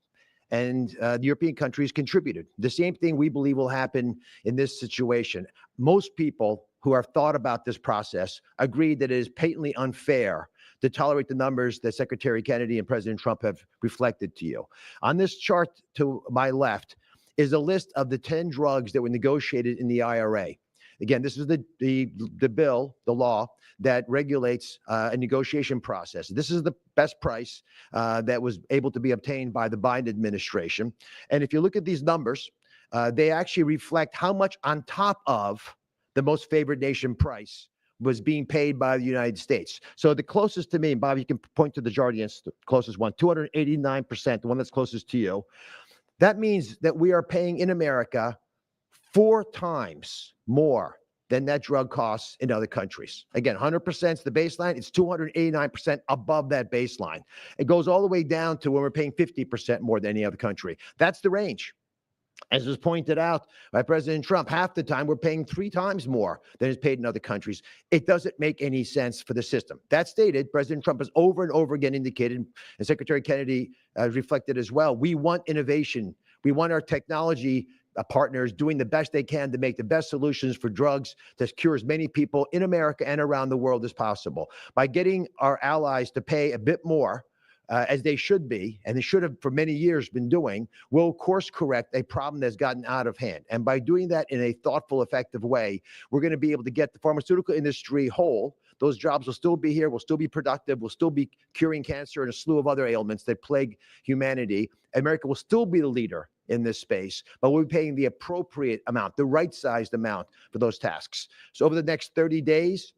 And the European countries contributed. The same thing we believe will happen in this situation. Most people who have thought about this process agree that it is patently unfair to tolerate the numbers that Secretary Kennedy and President Trump have reflected to you. On this chart to my left is a list of the 10 drugs that were negotiated in the IRA. Again, this is the bill, the law that regulates a negotiation process. This is the best price that was able to be obtained by the Biden administration. And if you look at these numbers, they actually reflect how much on top of the most favored nation price was being paid by the United States. So the closest to me, and Bob, you can point to the Jardiance, the closest one, 289%, the one that's closest to you. That means that we are paying in America 4 times more than that drug costs in other countries. Again, 100% is the baseline. It's 289% above that baseline. It goes all the way down to when we're paying 50% more than any other country. That's the range. As was pointed out by President Trump, half the time we're paying 3 times more than is paid in other countries. It doesn't make any sense for the system. That stated, President Trump has over and over again indicated, and Secretary Kennedy reflected as well, we want innovation. We want our technology partners doing the best they can to make the best solutions for drugs to cure as many people in America and around the world as possible. By getting our allies to pay a bit more, as they should be, and they should have for many years been doing, will course correct a problem that's gotten out of hand. And by doing that in a thoughtful, effective way, we're going to be able to get the pharmaceutical industry whole. Those jobs will still be here, will still be productive, will still be curing cancer and a slew of other ailments that plague humanity. America will still be the leader in this space, but we're paying the appropriate amount, the right-sized amount for those tasks. So over the next 30 days,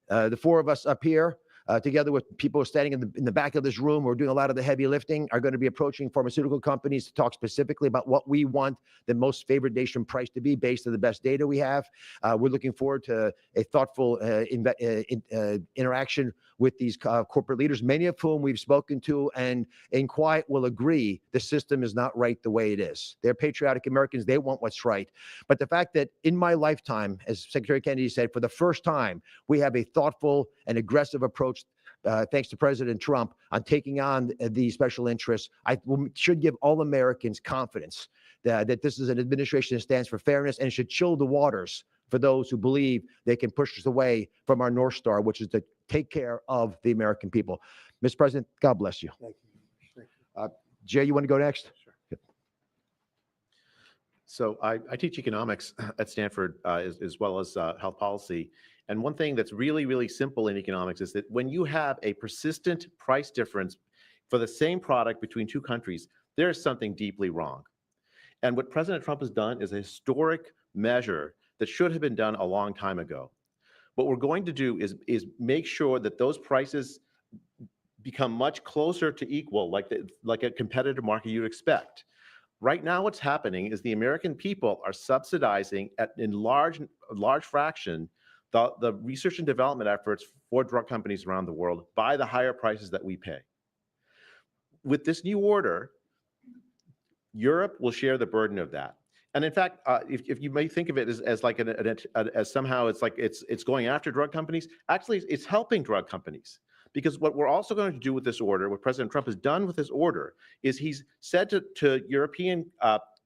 the four of us up here, together with people standing in the back of this room who are doing a lot of the heavy lifting, are going to be approaching pharmaceutical companies to talk specifically about what we want the most favored nation price to be based on the best data we have. We're looking forward to a thoughtful interaction with these corporate leaders, many of whom we've spoken to and in quiet will agree the system is not right the way it is. They're patriotic Americans. They want what's right. But the fact that in my lifetime, as Secretary Kennedy said, for the first time, we have a thoughtful and aggressive approach, thanks to President Trump, on taking on the special interests, should give all Americans confidence that this is an administration that stands for fairness and should chill the waters for those who believe they can push us away from our North Star, which is to take care of the American people. Mr. President, God bless you. Thank you. Thank you. Jay, you want to go next? Sure. So I teach economics at Stanford as well as health policy. And one thing that's really, really simple in economics is that when you have a persistent price difference for the same product between two countries, there is something deeply wrong. And what President Trump has done is a historic measure that should have been done a long time ago. What we're going to do is make sure that those prices become much closer to equal, like a competitive market you'd expect. Right now, what's happening is the American people are subsidizing in large fraction the research and development efforts for drug companies around the world by the higher prices that we pay. With this new order, Europe will share the burden of that. And in fact, if you may think of it as like as somehow it's like it's going after drug companies, actually it's helping drug companies. Because what we're also going to do with this order, what President Trump has done with this order, is he's said to European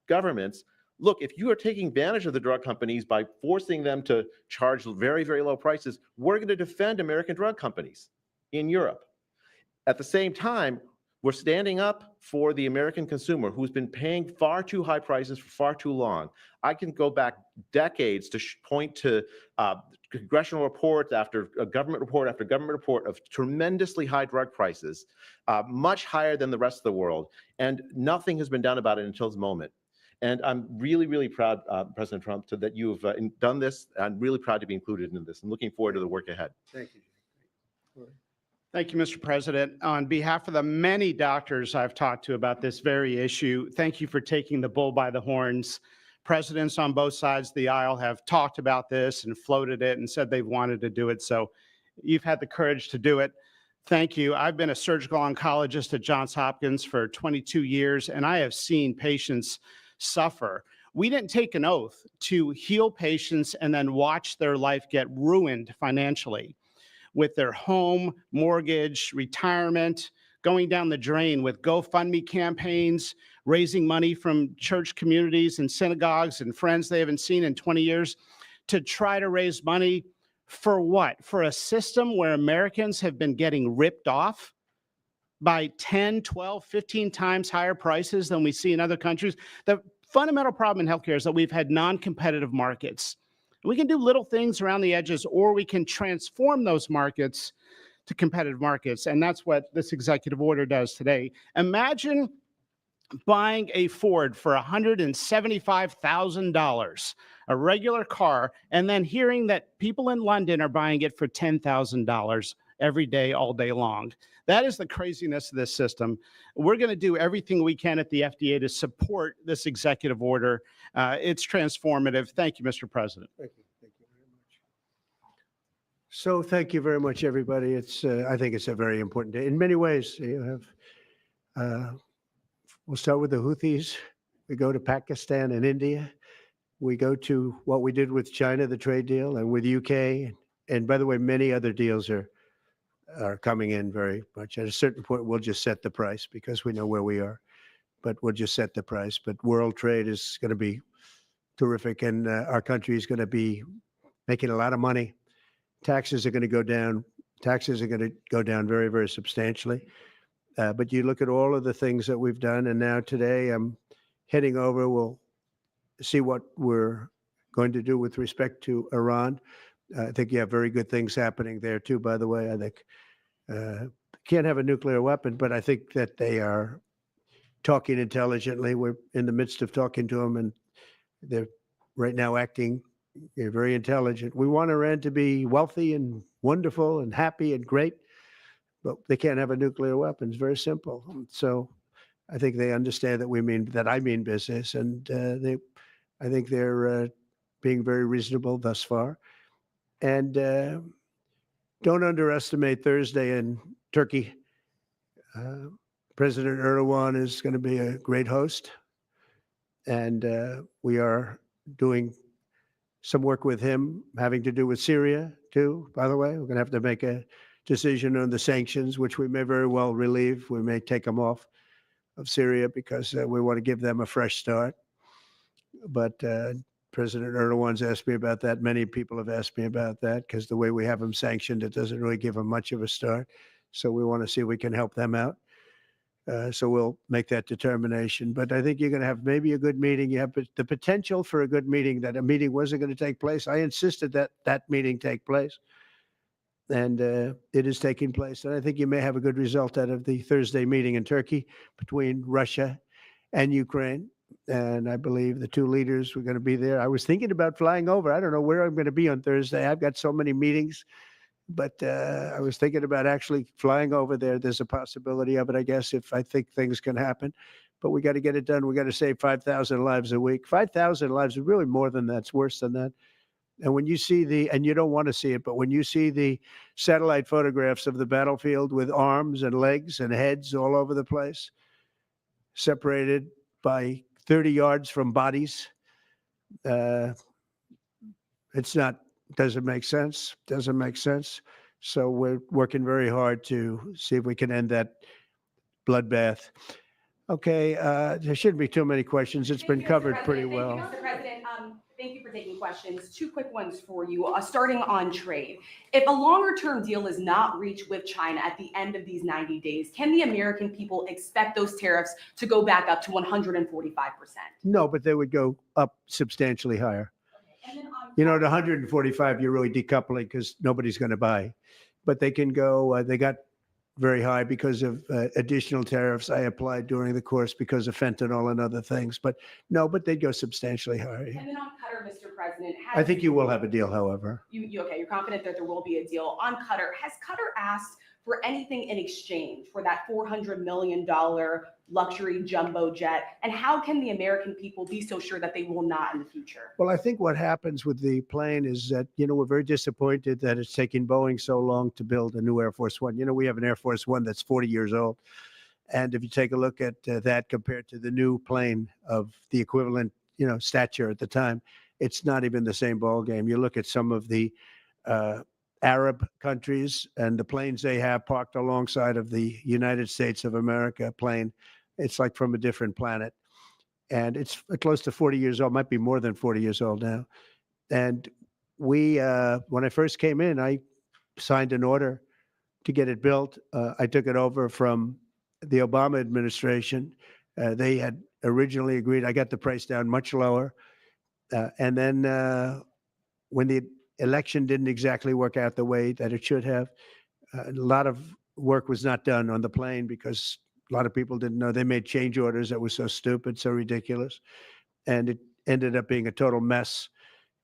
governments, look, if you are taking advantage of the drug companies by forcing them to charge very, very low prices, we're going to defend American drug companies in Europe. At the same time, we're standing up for the American consumer who's been paying far too high prices for far too long. I can go back decades to point to congressional reports after government report after government report of tremendously high drug prices, much higher than the rest of the world. And nothing has been done about it until this moment. And I'm really, really proud, President Trump, that you've done this. I'm really proud to be included in this and looking forward to the work ahead. Thank you. Thank you, Mr. President. On behalf of the many doctors I've talked to about this very issue, thank you for taking the bull by the horns. Presidents on both sides of the aisle have talked about this and floated it and said they've wanted to do it. So you've had the courage to do it. Thank you. I've been a surgical oncologist at Johns Hopkins for 22 years, and I have seen patients suffer. We didn't take an oath to heal patients and then watch their life get ruined financially, with their home, mortgage, retirement, going down the drain with GoFundMe campaigns, raising money from church communities and synagogues and friends they haven't seen in 20 years to try to raise money for what? For a system where Americans have been getting ripped off by 10, 12, 15 times higher prices than we see in other countries. The fundamental problem in healthcare is that we've had non-competitive markets. We can do little things around the edges, or we can transform those markets to competitive markets. And that's what this executive order does today. Imagine buying a Ford for $175,000, a regular car, and then hearing that people in London are buying it for $10,000 every day, all day long. That is the craziness of this system. We're going to do everything we can at the FDA to support this executive order. It's transformative. Thank you, Mr. President. Thank you. Thank you very much. So thank you very much, everybody. I think it's a very important day. In many ways, you have, we'll start with the Houthis. We go to Pakistan and India. We go to what we did with China, the trade deal, and with UK. And by the way, many other deals are coming in very much. At a certain point, we'll just set the price because we know where we are, but we'll just set the price. But world trade is going to be terrific, and our country is going to be making a lot of money. Taxes are going to go down. Taxes are going to go down very, very substantially. But you look at all of the things that we've done, and now today I'm heading over. We'll see what we're going to do with respect to Iran. I think you have very good things happening there too, by the way. I think can't have a nuclear weapon, but I think that they are talking intelligently. We're in the midst of talking to them, and they're right now acting very intelligent. We want Iran to be wealthy and wonderful and happy and great, but they can't have a nuclear weapon. It's very simple. So I think they understand that I mean business, and I think they're being very reasonable thus far. And don't underestimate Thursday in Turkey. President Erdogan is going to be a great host, and we are doing some work with him having to do with Syria too. By the way, we're going to have to make a decision on the sanctions, which we may very well relieve. We may take them off of Syria because we want to give them a fresh start. But President Erdogan's asked me about that. Many people have asked me about that because the way we have them sanctioned, it doesn't really give them much of a start. So we want to see if we can help them out. So we'll make that determination. But I think you're going to have maybe a good meeting. You have the potential for a good meeting, that a meeting wasn't going to take place. I insisted that that meeting take place. And it is taking place. And I think you may have a good result out of the Thursday meeting in Turkey between Russia and Ukraine. And I believe the two leaders were going to be there. I was thinking about flying over. I don't know where I'm going to be on Thursday. I've got so many meetings. But I was thinking about actually flying over there. There's a possibility of it, I guess, if I think things can happen. But we got to get it done. We got to save 5,000 lives a week. 5,000 lives is really more than that. It's worse than that. And when you see and you don't want to see it, but when you see the satellite photographs of the battlefield with arms and legs and heads all over the place, separated by 30 yards from bodies, doesn't make sense. Doesn't make sense. So we're working very hard to see if we can end that bloodbath. Okay, there shouldn't be too many questions. It's been covered pretty well. Thank you, Mr. President. Thank you for taking questions. Two quick ones for you, starting on trade. If a longer-term deal is not reached with China at the end of these 90 days, can the American people expect those tariffs to go back up to 145%? No, but they would go up substantially higher. And then You know, at 145, you're really decoupling because nobody's going to buy. But they can go, they got very high because of additional tariffs I applied during the course because of fentanyl and other things. But no, but they'd go substantially higher. And then on Qatar, Mr. President, I think you will have a deal, however. Okay, you're confident that there will be a deal. On Qatar, has Qatar asked for anything in exchange for that $400 million luxury jumbo jet? And how can the American people be so sure that they will not in the future? Well, I think what happens with the plane is that, we're very disappointed that it's taking Boeing so long to build a new Air Force One. We have an Air Force One that's 40 years old. And if you take a look at that compared to the new plane of the equivalent, stature at the time, it's not even the same ball game. You look at some of the Arab countries and the planes they have parked alongside of the United States of America plane. It's like from a different planet. And it's close to 40 years old, might be more than 40 years old now. And we, when I first came in, I signed an order to get it built. I took it over from the Obama administration. They had originally agreed. I got the price down much lower. And then when the election didn't exactly work out the way that it should have, a lot of work was not done on the plane because a lot of people didn't know. They made change orders that were so stupid, so ridiculous. And it ended up being a total mess,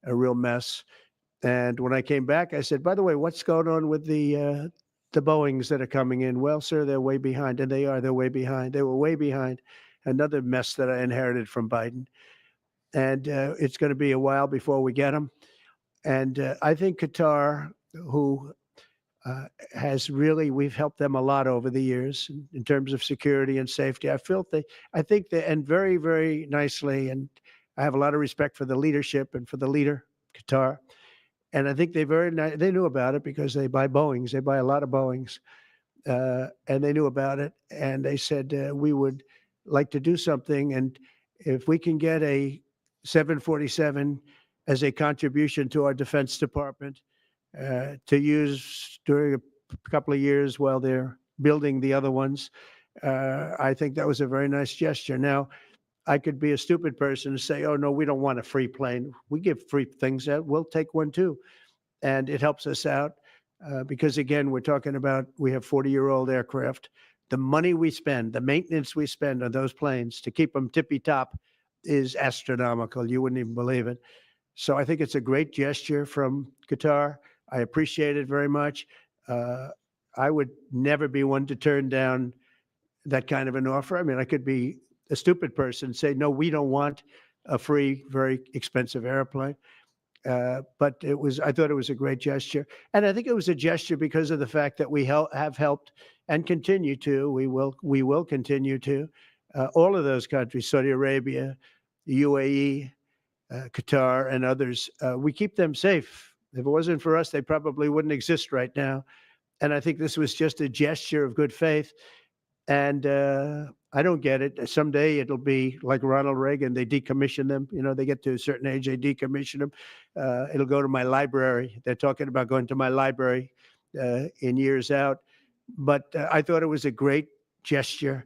a real mess. And when I came back, I said, by the way, what's going on with the Boeings that are coming in? Well, sir, they're way behind. And they are. They're way behind. They were way behind. Another mess that I inherited from Biden. And it's going to be a while before we get them. And I think Qatar, who we've helped them a lot over the years in terms of security and safety. I think they, and very, very nicely, and I have a lot of respect for the leadership and for the leader, Qatar. And I think they knew about it because they buy Boeings. They buy a lot of Boeings. And they knew about it. And they said, we would like to do something. And if we can get a 747 as a contribution to our Defense Department to use during a couple of years while they're building the other ones, I think that was a very nice gesture. Now, I could be a stupid person and say, oh, no, we don't want a free plane. We give free things out. We'll take one too. And it helps us out because, again, we're talking about we have 40-year-old aircraft the money we spend, the maintenance we spend on those planes to keep them tippy top is astronomical. You wouldn't even believe it. So I think it's a great gesture from Qatar. I appreciate it very much. I would never be one to turn down that kind of an offer. I mean, I could be a stupid person and say, no, we don't want a free, very expensive airplane. But I thought it was a great gesture. And I think it was a gesture because of the fact that we have helped and continue to, we will continue to, all of those countries, Saudi Arabia, the UAE, Qatar, and others, we keep them safe. If it wasn't for us, they probably wouldn't exist right now. And I think this was just a gesture of good faith. And I don't get it. Someday it'll be like Ronald Reagan. They decommission them. You know, they get to a certain age, they decommission them. It'll go to my library. They're talking about going to my library in years out. But I thought it was a great gesture.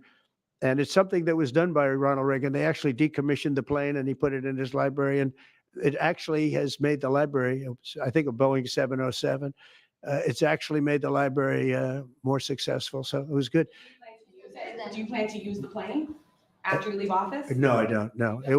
And it's something that was done by Ronald Reagan. They actually decommissioned the plane and he put it in his library. And it actually has made the library, I think, a Boeing 707. It's actually made the library more successful. So it was good. Do you plan to use the plane after you leave office? No, I don't. No, it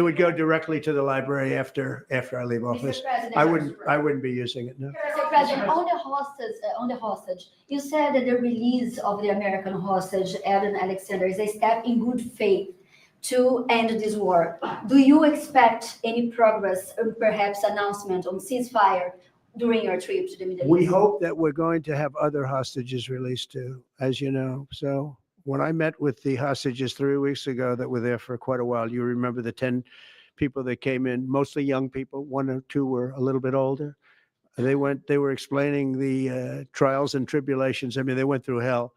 would go directly to the library after I leave office. President, I wouldn't be using it. No. Mr. President, on the hostage, you said that the release of the American hostage, Ellen Alexander, is a step in good faith to end this war. Do you expect any progress or perhaps announcement on ceasefire during your trip to the Middle East? We hope that we're going to have other hostages released too, as you know. So when I met with the hostages 3 weeks ago that were there for quite a while, you remember the 10 people that came in, mostly young people, 1 or 2 were a little bit older. They were explaining the trials and tribulations. I mean, they went through hell.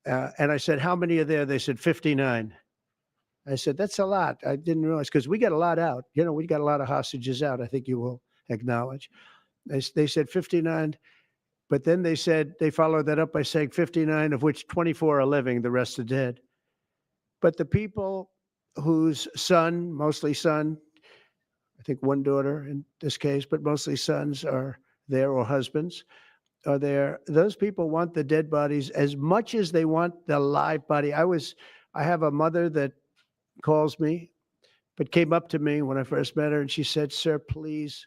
And I said, how many are there? They said 59. I said, that's a lot. I didn't realize, because we got a lot out. You know, we got a lot of hostages out, I think you will acknowledge. They said 59, but then they said, they followed that up by saying 59, of which 24 are living, the rest are dead. But the people whose son, mostly son, I think 1 daughter in this case, but mostly sons are there, or husbands are there. Those people want the dead bodies as much as they want the live body. I have a mother that calls me, but came up to me when I first met her, and she said, sir, please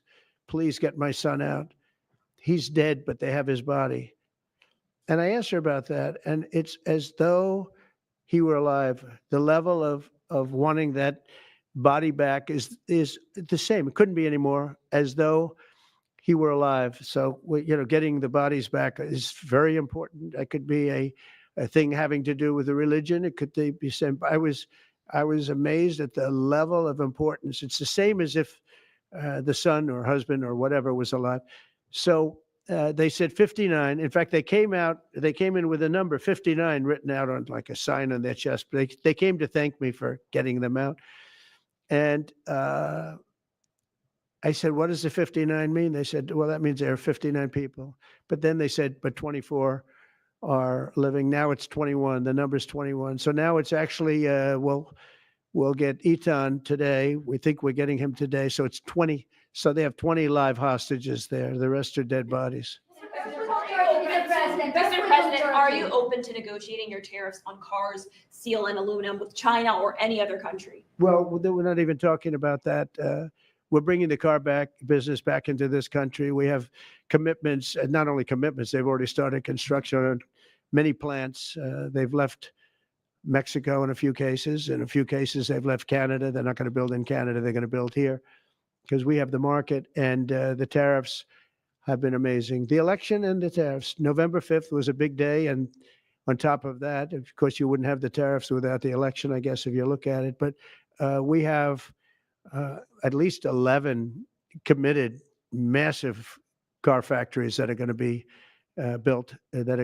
get my son out. He's dead, but they have his body. And I asked her about that, and it's as though he were alive. The level of wanting that body back is the same. It couldn't be any more, as though he were alive. So, getting the bodies back is very important. That could be a thing having to do with the religion. It could be sent. I was amazed at the level of importance. It's the same as if the son or husband or whatever was alive. So they said 59. In fact, they came in with a number 59 written out on like a sign on their chest. But they came to thank me for getting them out. And I said, what does the 59 mean? They said, well, that means there are 59 people. But then they said, but 24 are living. Now it's 21. The number's 21. So now it's actually, we'll get Etan today. We think we're getting him today. So it's 20. So they have 20 live hostages there. The rest are dead bodies. Mr. President, are you open to negotiating your tariffs on cars, steel, and aluminum with China or any other country? Well, we're not even talking about that. We're bringing the car business back into this country. We have commitments, and not only commitments, they've already started construction on many plants. They've left Mexico in a few cases. In a few cases, they've left Canada. They're not going to build in Canada. They're going to build here because we have the market, and the tariffs have been amazing. The election and the tariffs. November 5th was a big day, and on top of that, of course, you wouldn't have the tariffs without the election, I guess, if you look at it. But we have at least 11 committed massive car factories that are going to be built, that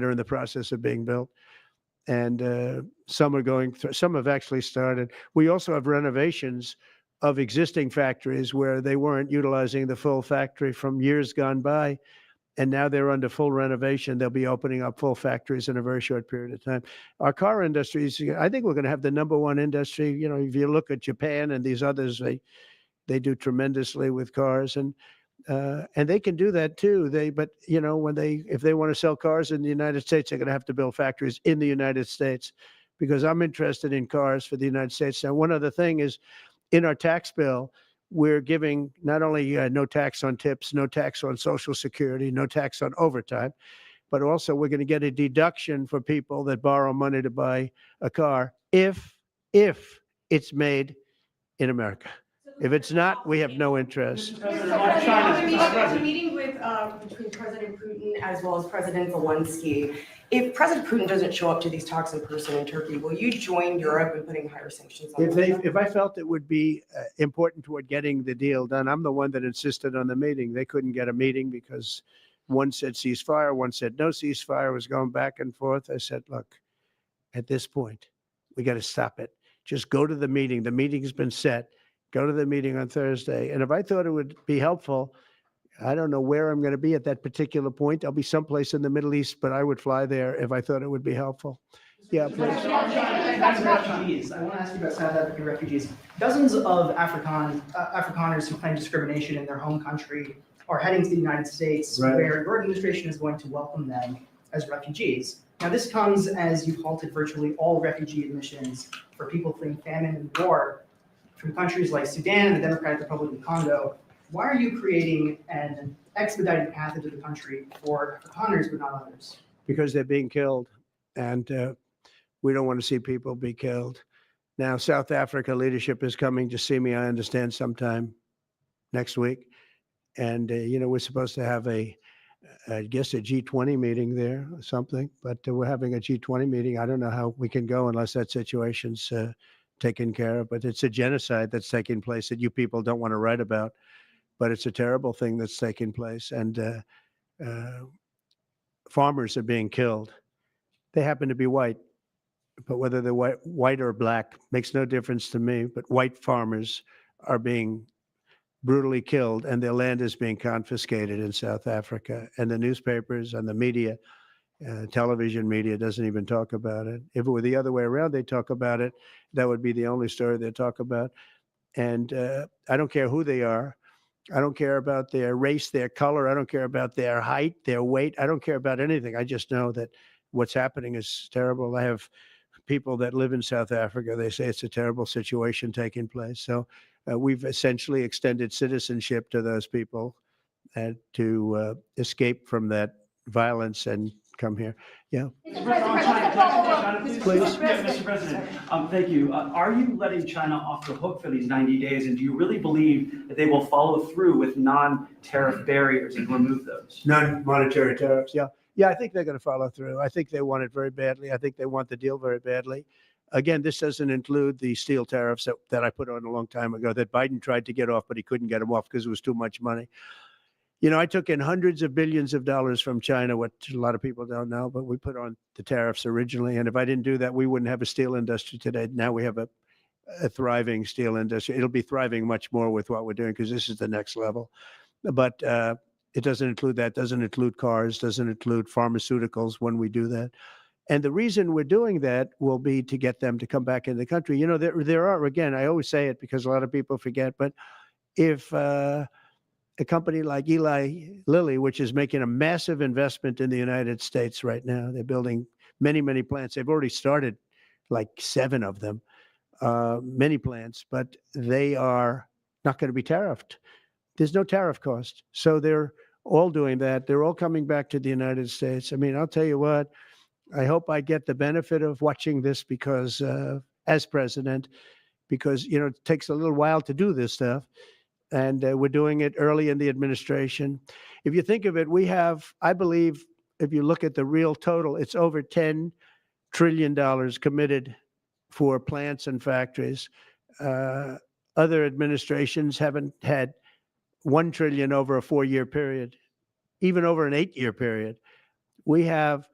are in the process of being built. And some are going through, some have actually started. We also have renovations of existing factories where they weren't utilizing the full factory from years gone by. And now they're under full renovation. They'll be opening up full factories in a very short period of time. Our car industry is, I think we're going to have the #1 industry. You know, if you look at Japan and these others, they do tremendously with cars. And And they can do that too. But if they want to sell cars in the United States, they're going to have to build factories in the United States, because I'm interested in cars for the United States. Now, one other thing is, in our tax bill, we're giving not only no tax on tips, no tax on Social Security, no tax on overtime, but also we're going to get a deduction for people that borrow money to buy a car if it's made in America. If it's not, we have no interest. A meeting with between President Putin as well as President Zelensky. If President Putin doesn't show up to these talks in person in Turkey, will you join Europe in putting higher sanctions on Russia? If I felt it would be important toward getting the deal done, I'm the one that insisted on the meeting. They couldn't get a meeting because one said ceasefire, one said no ceasefire. It was going back and forth. I said, look, at this point, we got to stop it. Just go to the meeting. The meeting's been set. Go to the meeting on Thursday. And if I thought it would be helpful, I don't know where I'm going to be at that particular point. I'll be someplace in the Middle East, but I would fly there if I thought it would be helpful. Yeah, please. Refugees. I want to ask you about South African refugees. Dozens of Afrikaners who claim discrimination in their home country are heading to the United States, Right. where your administration is going to welcome them as refugees. Now, this comes as you've halted virtually all refugee admissions for people fleeing famine and war from countries like Sudan and the Democratic Republic of Congo. Why are you creating an expedited path into the country for Afrikaners but not others? Because they're being killed, and we don't want to see people be killed. Now, South Africa leadership is coming to see me, I understand, sometime next week. And, we're supposed to have I guess a G20 meeting there or something, but we're having a G20 meeting. I don't know how we can go unless that situation's taken care of, but it's a genocide that's taking place that you people don't want to write about, but it's a terrible thing that's taking place. And farmers are being killed. They happen to be white, but whether they're white or black makes no difference to me, but white farmers are being brutally killed, and their land is being confiscated in South Africa. And the newspapers and the media, television media, doesn't even talk about it. If it were the other way around, they talk about it. That would be the only story they talk about. And I don't care who they are. I don't care about their race, their color. I don't care about their height, their weight. I don't care about anything. I just know that what's happening is terrible. I have people that live in South Africa. They say it's a terrible situation taking place. So we've essentially extended citizenship to those people to escape from that violence and come here. Yeah. Please. Mr. President, thank you. Are you letting China off the hook for these 90 days? And do you really believe that they will follow through with non-tariff barriers and remove those? Non-monetary tariffs, yeah. Yeah, I think they're going to follow through. I think they want it very badly. I think they want the deal very badly. Again, this doesn't include the steel tariffs that I put on a long time ago that Biden tried to get off, but he couldn't get them off because it was too much money. I took in hundreds of billions of dollars from China, what a lot of people don't know, but we put on the tariffs originally. And if I didn't do that, we wouldn't have a steel industry today. Now we have a thriving steel industry. It'll be thriving much more with what we're doing because this is the next level. But it doesn't include that, doesn't include cars, doesn't include pharmaceuticals when we do that. And the reason we're doing that will be to get them to come back in the country. There are, again, I always say it because a lot of people forget, but if a company like Eli Lilly, which is making a massive investment in the United States right now, they're building many, many plants. They've already started like 7 of them, many plants, but they are not going to be tariffed. There's no tariff cost. So they're all doing that. They're all coming back to the United States. I mean, I'll tell you what, I hope I get the benefit of watching this because as president, because, it takes a little while to do this stuff. And we're doing it early in the administration. If you think of it, we have, I believe, if you look at the real total, it's over $10 trillion committed for plants and factories. Other administrations haven't had $1 trillion over a 4-year period, even over an 8-year period. We have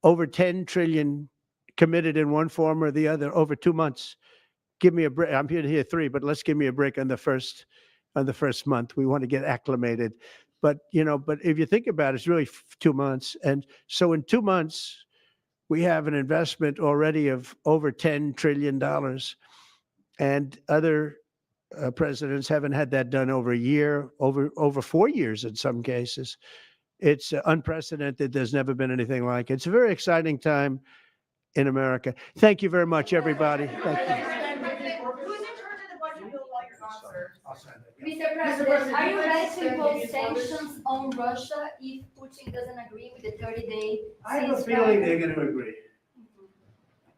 over 10 trillion committed in one form or the other over 2 months. Give me a break. I'm here to hear 3, but let's give me a break on the first month. We want to get acclimated. But if you think about it, it's really 2 months. And so in 2 months, we have an investment already of over $10 trillion. And other presidents haven't had that done over a year, over 4 years in some cases. It's unprecedented. There's never been anything like it. It's a very exciting time in America. Thank you very much, everybody. Thank you. Who's in charge of the budget bill while you're gone, sir? Mr. President, are you ready to impose sanctions on Russia if Putin doesn't agree with the 30-day I have a ceasefire? feeling they're going to agree.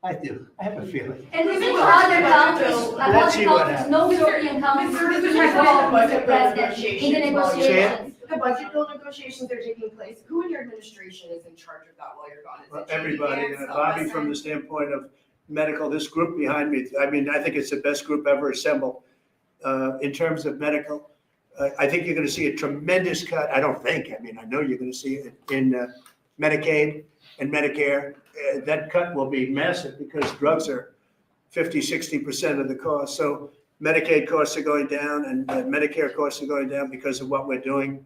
I do. I have a feeling. And we've been to other countries, Let's see what happens. no European countries Mr. involved, Mr. President, President, in the negotiations. The budget bill negotiations are taking place. Who in your administration is in charge of that while you're gone? Is it J.D. Everybody, Vance, Bobby, from the standpoint of medical, this group behind me, I mean, I think it's the best group ever assembled in terms of medical. I think you're going to see a tremendous cut. I don't think, I mean, I know you're going to see it in Medicaid and Medicare. That cut will be massive because drugs are 50, 60% of the cost. So Medicaid costs are going down and Medicare costs are going down because of what we're doing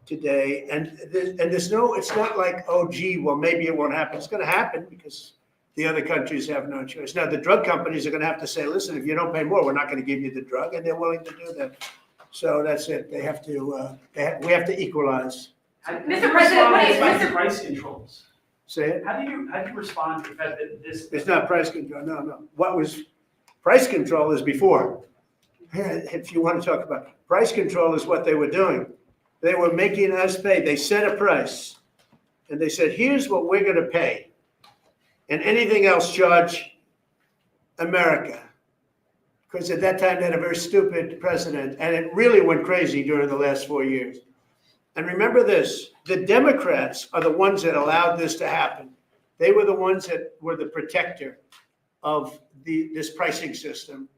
today. And there's no, it's not like, oh, gee, well, maybe it won't happen. It's going to happen because the other countries have no choice. Now, the drug companies are going to have to say, listen, if you don't pay more, we're not going to give you the drug. And they're willing to do that. So that's it. They have to, we have to equalize. Mr. President, what is About Mr. price controls. Say it. How do you respond to the fact that this? It's not price control. No, no. What was price control is before. If you want to talk about price control is what they were doing. They were making us pay. They set a price and they said, here's what we're going to pay. And anything else charge America. Because at that time they had a very stupid president and it really went crazy during the last 4 years. And remember this, the Democrats are the ones that allowed this to happen. They were the ones that were the protector of this pricing system.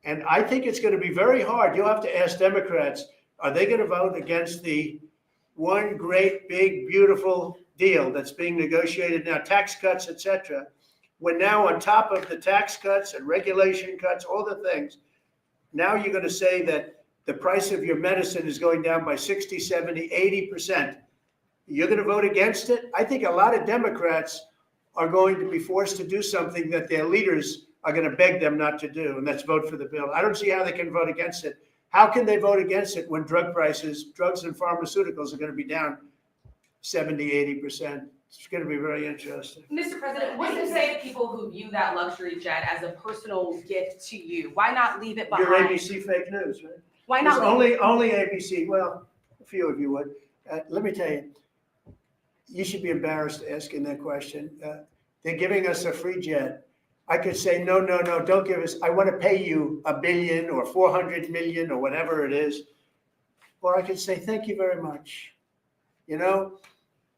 And I think it's going to be very hard. You'll have to ask Democrats, are they going to vote against the one great, big, beautiful deal that's being negotiated now, tax cuts, et cetera? When now on top of the tax cuts and regulation cuts, all the things, now you're going to say that the price of your medicine is going down by 60, 70, 80%. You're going to vote against it? I think a lot of Democrats are going to be forced to do something that their leaders are going to beg them not to do, and that's vote for the bill. I don't see how they can vote against it. How can they vote against it when drug prices, drugs and pharmaceuticals are going to be down 70, 80%? It's going to be very interesting. Mr. President, what do you say to people who view that luxury jet as a personal gift to you? Why not leave it Your behind? ABC fake news, right? Why It's not leave only ABC. Well, a few of you would. Let me tell you, you should be embarrassed asking that question. They're giving us a free jet. I could say, no, no, no, don't give us. I want to pay you $1 billion or 400 million or whatever it is. Or I could say, thank you very much. You know,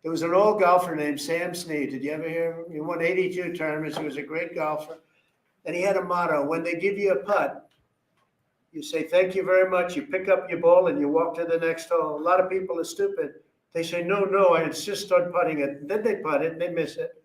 there was an old golfer named Sam Snead. Did you ever hear him? He won 82 tournaments. He was a great golfer. And he had a motto, when they give you a putt, you say, thank you very much. You pick up your ball and you walk to the next hole. A lot of people are stupid. They say, no, no, I insist on putting it. And then they putt it and they miss it.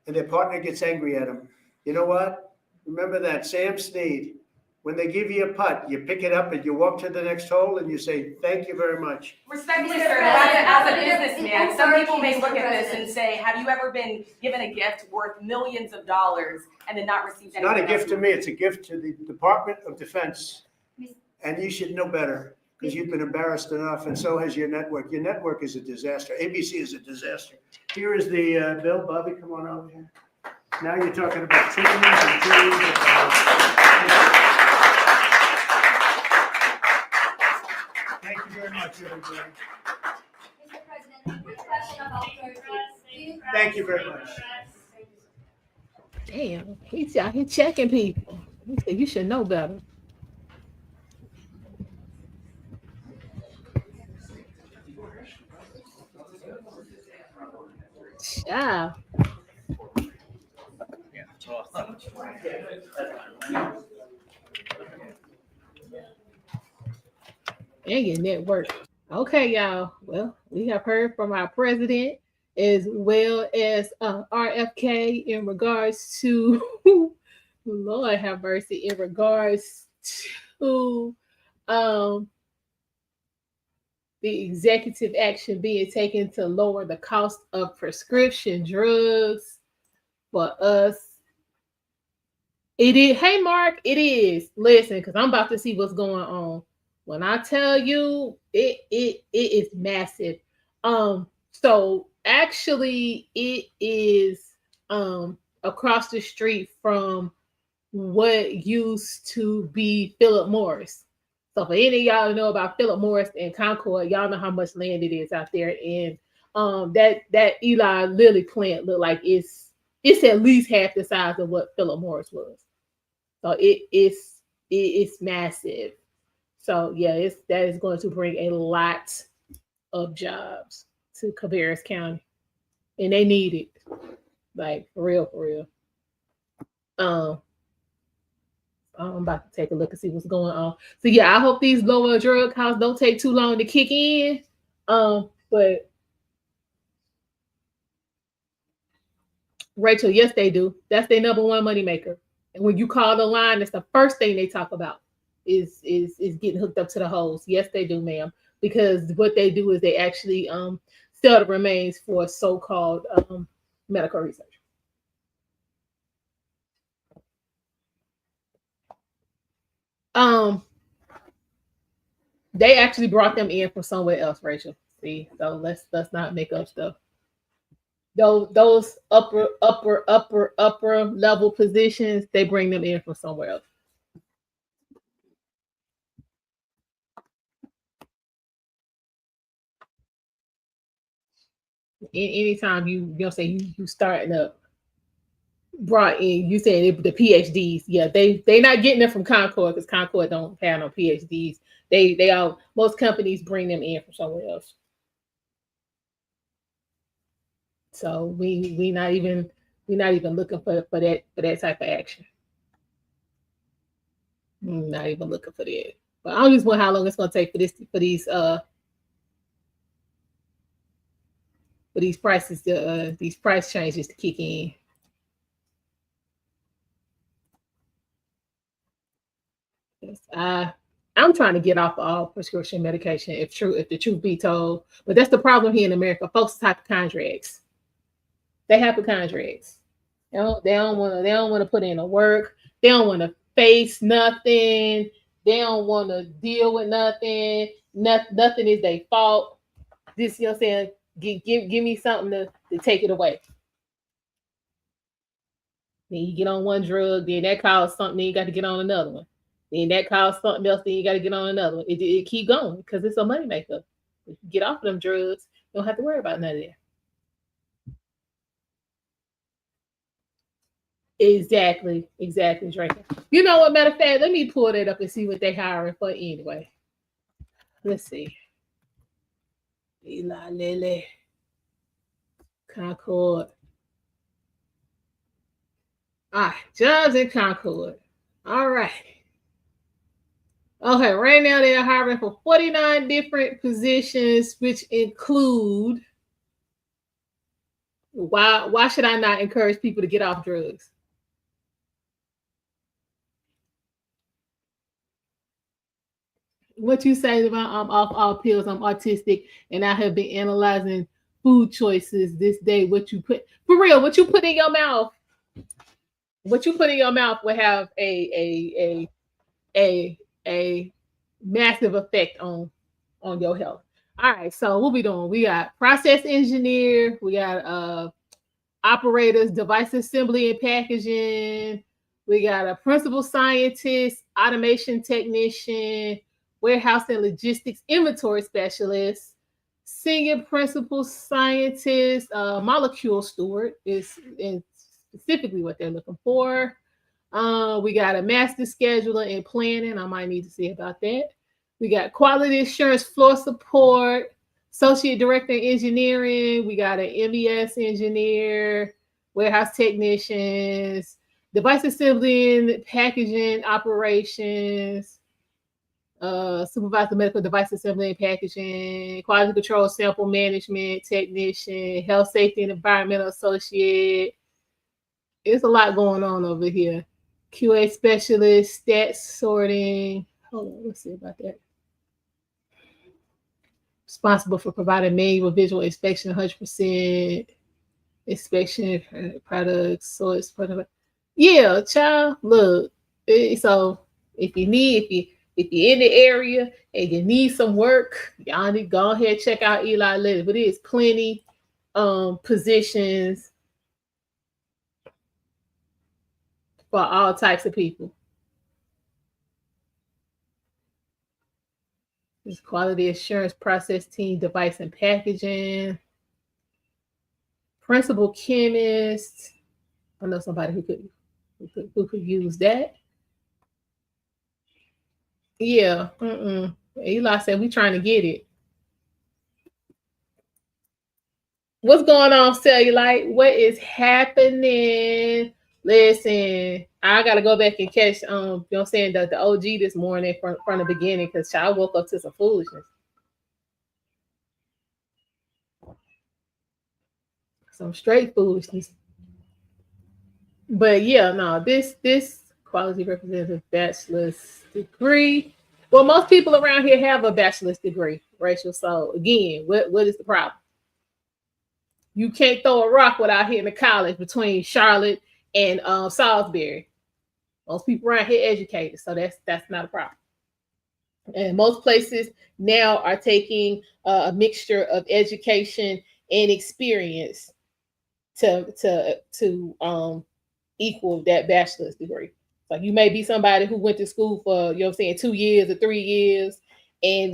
And their partner gets angry at them. You know what? Remember that, Sam Snead. When they give you a putt, you pick it up and you walk to the next hole and you say, thank you very much. Respectfully, Mr. sir, President, as a it's businessman, some people may Mr. look at this President. and say, have you ever been given a gift worth millions of dollars and then not received It's anything? not a gift else? to me, it's a gift to the Department of Defense. And you should know better because you've been embarrassed enough and so has your network. Your network is a disaster. ABC is a disaster. Here is the bill. Bobby, come on over here. Now you're talking about teams and teams. Thank you very much, everybody. Mr. President, quick question about Turkey. Thank you very much. Damn, he's out here checking people. He said, you should know better. Yeah. And your network. Okay, y'all. Well, we have heard from our president as well as RFK in regards to, Lord have mercy, in regards to the executive action being taken to lower the cost of prescription drugs for us It is. Hey, Mark, it is. Listen, because I'm about to see what's going on. When I tell you, it is massive. So actually, it is across the street from what used to be Philip Morris. So for any of y'all to know about Philip Morris and Concord, y'all know how much land it is out there. And that Eli Lilly plant look like it's at least half the size of what Philip Morris was. So it's massive. So yeah, that is going to bring a lot of jobs to Cabarrus County, and they need it, like for real, for real. I'm about to take a look and see what's going on. So yeah, I hope these lower drug costs don't take too long to kick in. But Rachel, yes, they do. That's their number one moneymaker. And when you call the line, that's the first thing they talk about is getting hooked up to the hose. Yes, they do, ma'am. Because what they do is they actually sell the remains for so-called medical research. They actually brought them in from somewhere else, Rachel. See, so let's not make up stuff. Those upper level positions, they bring them in from somewhere else. Anytime you say you starting up, brought in, you saying the PhDs, yeah, they not getting them from Concord because Concord don't have no PhDs. They all, most companies bring them in from somewhere else. So we not even looking for that type of action. We're not even looking for that. But I don't just want how long it's gonna take for these prices to these price changes to kick in. I'm trying to get off all prescription medication if the truth be told. But that's the problem here in America. Folks type of contracts. They have the contracts. They don't want to put in the work. They don't want to face nothing. They don't want to deal with nothing. Nothing is their fault. This, you know what I'm saying? Give me something to take it away. Then you get on one drug, then that causes something, then you got to get on another one. Then that causes something else, then you got to get on another one. It keep going because it's a moneymaker. If you get off of them drugs, you don't have to worry about none of that. Exactly, Drake. You know what, matter of fact, let me pull that up and see what they hiring for anyway. Let's see. Eli Lilly, Concord. Jobs in Concord. All right. Okay, right now they are hiring for 49 different positions, which include, why should I not encourage people to get off drugs? What you say about I'm off all pills, I'm autistic, and I have been analyzing food choices this day. What you put for real, what you put in your mouth, will have a massive effect on your health. All right, so what we doing? We got process engineer, we got operators, device assembly and packaging, we got a principal scientist, automation technician, warehouse and logistics inventory specialist, senior principal scientist, molecule steward is specifically what they're looking for. We got a master scheduler and planning. I might need to see about that. We got quality assurance floor support, associate director of engineering. We got an MES engineer, warehouse technicians, device assembly and packaging operations, supervisor medical device assembly and packaging, quality control sample management technician, health safety and environmental associate. There's a lot going on over here. QA specialist, stats sorting. Hold on, let's see about that. Responsible for providing manual visual inspection, 100% inspection products. So it's part of Yeah, child. Look, so if you're in the area and you need some work, y'all need to go ahead and check out Eli Lilly. But there's plenty positions for all types of people. There's quality assurance process team, device and packaging, principal chemist. I know somebody who could use that. Yeah. Eli said we trying to get it. What's going on, Cellulite? What is happening? Listen, I gotta go back and catch you know what I'm saying, the OG this morning from the beginning because I woke up to some foolishness. Some straight foolishness. But yeah, no, this quality representative bachelor's degree. Well, most people around here have a bachelor's degree, Rachel. So again, what is the problem? You can't throw a rock without hitting a college between Charlotte and Salisbury. Most people around here educated, so that's not a problem. And most places now are taking a mixture of education and experience to equal that bachelor's degree. Like you may be somebody who went to school for, 2 years or 3 years, and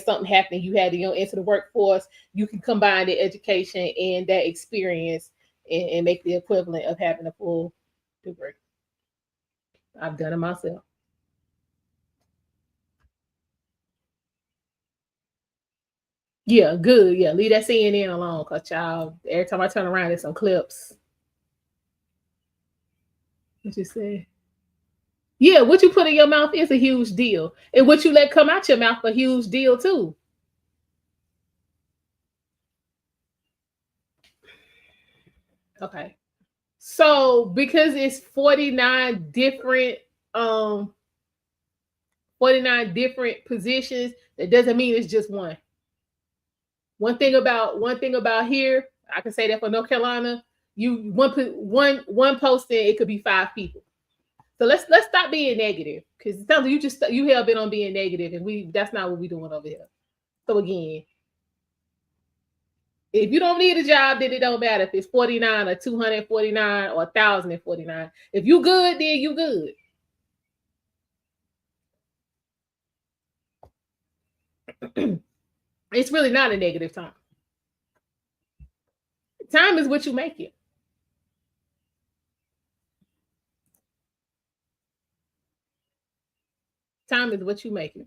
something happened, you had to enter the workforce. You can combine the education and that experience and make the equivalent of having a full degree. I've done it myself. Yeah, good. Yeah, leave that CNN alone, cause child, every time I turn around, there's some clips. What you say? Yeah, what you put in your mouth is a huge deal, and what you let come out your mouth a huge deal too. Okay, so because it's 49 different 49 different positions, that doesn't mean it's just one. One thing about here, I can say that for North Carolina, you one posting, it could be 5 people. So let's stop being negative, because it sounds like you have been on being negative, and that's not what we're doing over here. So again, if you don't need a job, then it don't matter if it's 49 or 249 or 1,049. If you good, then you good. It's really not a negative time. Time is what you make it. Time is what you make it.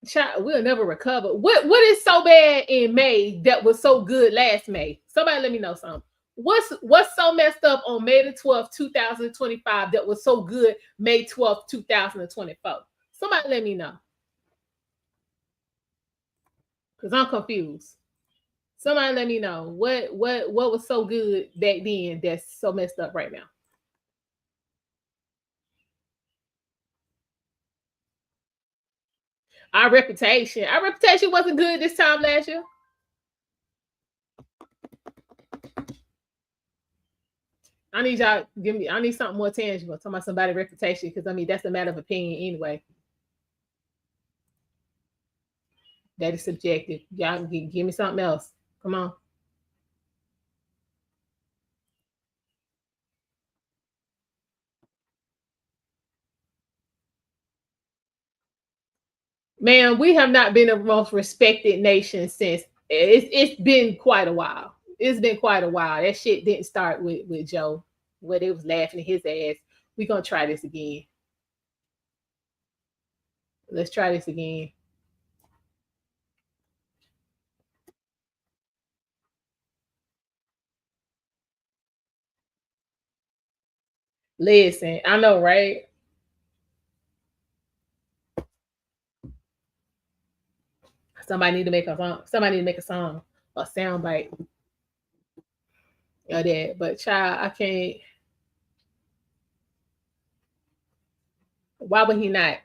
Child, we'll never recover. What is so bad in May that was so good last May? Somebody let me know something. What's so messed up on May the 12th, 2025 that was so good May 12th, 2024? Somebody let me know. Because I'm confused. Somebody let me know what was so good back then that's so messed up right now. Our reputation wasn't good this time last year. I need y'all I need something more tangible. Talking about somebody's reputation, because that's a matter of opinion anyway. That is subjective. Y'all give me something else. Come on. Man, we have not been the most respected nation since it's been quite a while. It's been quite a while. That shit didn't start with Joe, where they was laughing at his ass. We're gonna try this again. Let's try this again. Listen, I know, right? Somebody need to make a song. Somebody need to make a song, a sound bite of that. But child, I can't. Why would he not?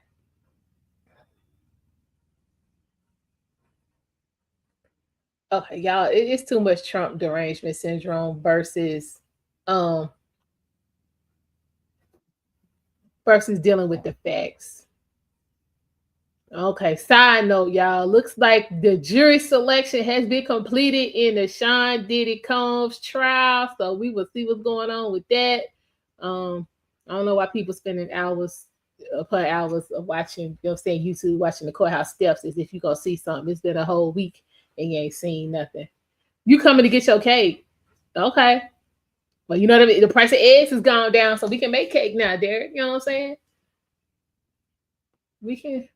Okay, y'all, it's too much Trump derangement syndrome versus dealing with the facts. Okay, side note, y'all. Looks like the jury selection has been completed in the Sean Diddy Combs trial. So we will see what's going on with that. I don't know why people spending hours upon hours of watching, saying YouTube, watching the courthouse steps as if you're gonna see something. It's been a whole week and you ain't seen nothing. You coming to get your cake. Okay. Well, you know what I mean? The price of eggs has gone down, so we can make cake now, Derek. You know what I'm saying? We can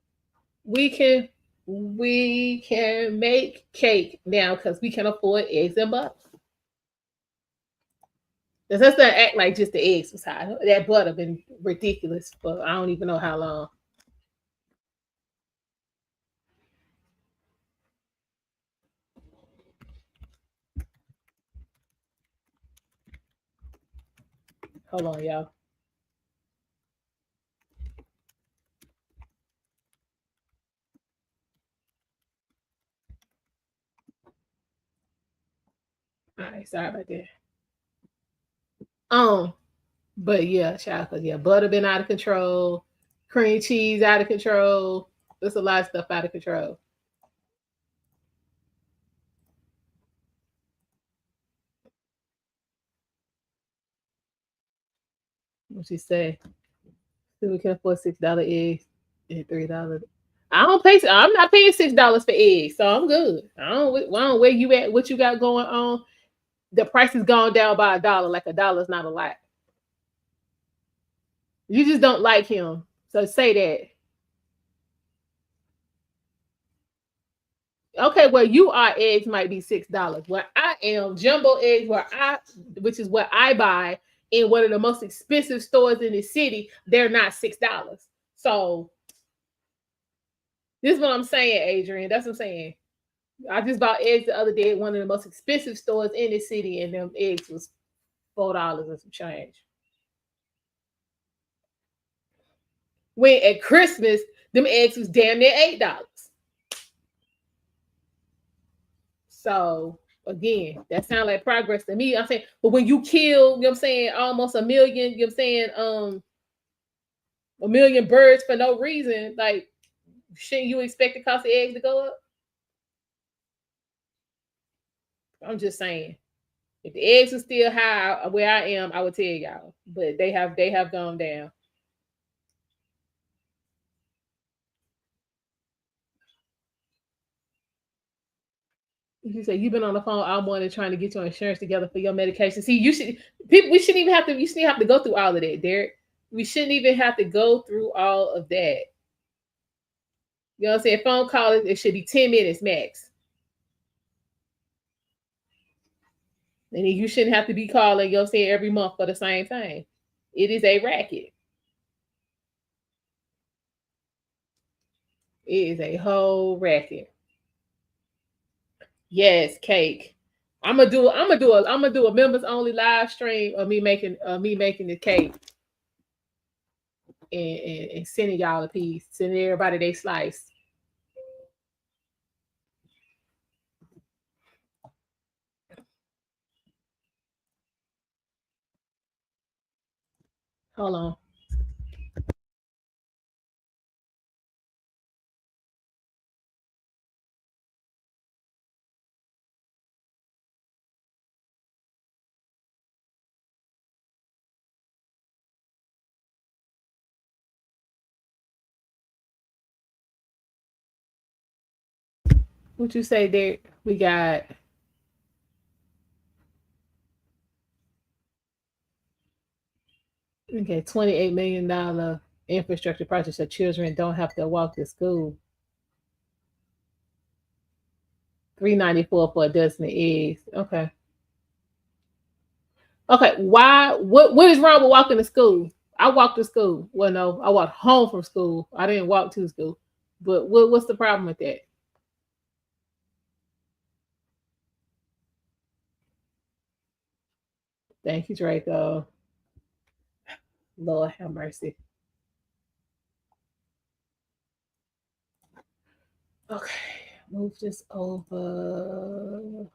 make cake now because we can afford eggs and butter. Let's not act like just the eggs was high. That butter been ridiculous for I don't even know how long. Hold on, y'all. All right, sorry about that. But yeah, child, cause yeah, butter been out of control, cream cheese out of control. There's a lot of stuff out of control. What she say? So we can afford $6 eggs and $3. I don't pay. I'm not paying $6 for eggs, so I'm good. I don't where you at, what you got going on. The price has gone down by $1. Like $1 is not a lot. You just don't like him, so say that. Okay, where you are, eggs might be $6. Where I am, jumbo eggs, which is what I buy in one of the most expensive stores in the city, they're not $6. So this is what I'm saying, Adrian. That's what I'm saying. I just bought eggs the other day at one of the most expensive stores in the city, and them eggs was $4 and some change. When at Christmas, them eggs was damn near $8. So again, that sounds like progress to me. I'm saying, but when you kill, you know what I'm saying, almost a million, you know what I'm saying, a million birds for no reason, like shouldn't you expect the cost of eggs to go up? I'm just saying. If the eggs are still high where I am, I would tell y'all. But they have gone down. You say you've been on the phone all morning trying to get your insurance together for your medication. See, we shouldn't even have to go through all of that, Derek. We shouldn't even have to go through all of that. You know what I'm saying? Phone call, it should be 10 minutes max. And you shouldn't have to be calling, you know what I'm saying, every month for the same thing. It is a racket. It is a whole racket. Yes, cake. I'm gonna do a members only live stream of me making the cake and sending y'all a piece, sending everybody they slice. Hold on. What you say there? We got $28 million infrastructure project so children don't have to walk to school. $3.94 for a dozen of eggs. Okay. Okay. Why? What is wrong with walking to school? I walked to school. Well, no, I walked home from school. I didn't walk to school. But what's the problem with that? Thank you, Draco. Lord have mercy. Okay. Move this over.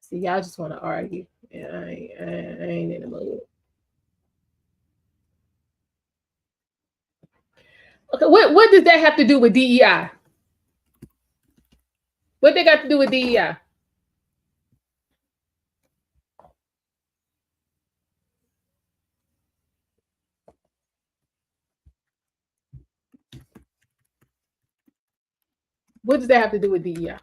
See, y'all just want to argue. Yeah, I ain't in the mood. Okay, what does that have to do with DEI? What they got to do with DEI? What does that have to do with DEI?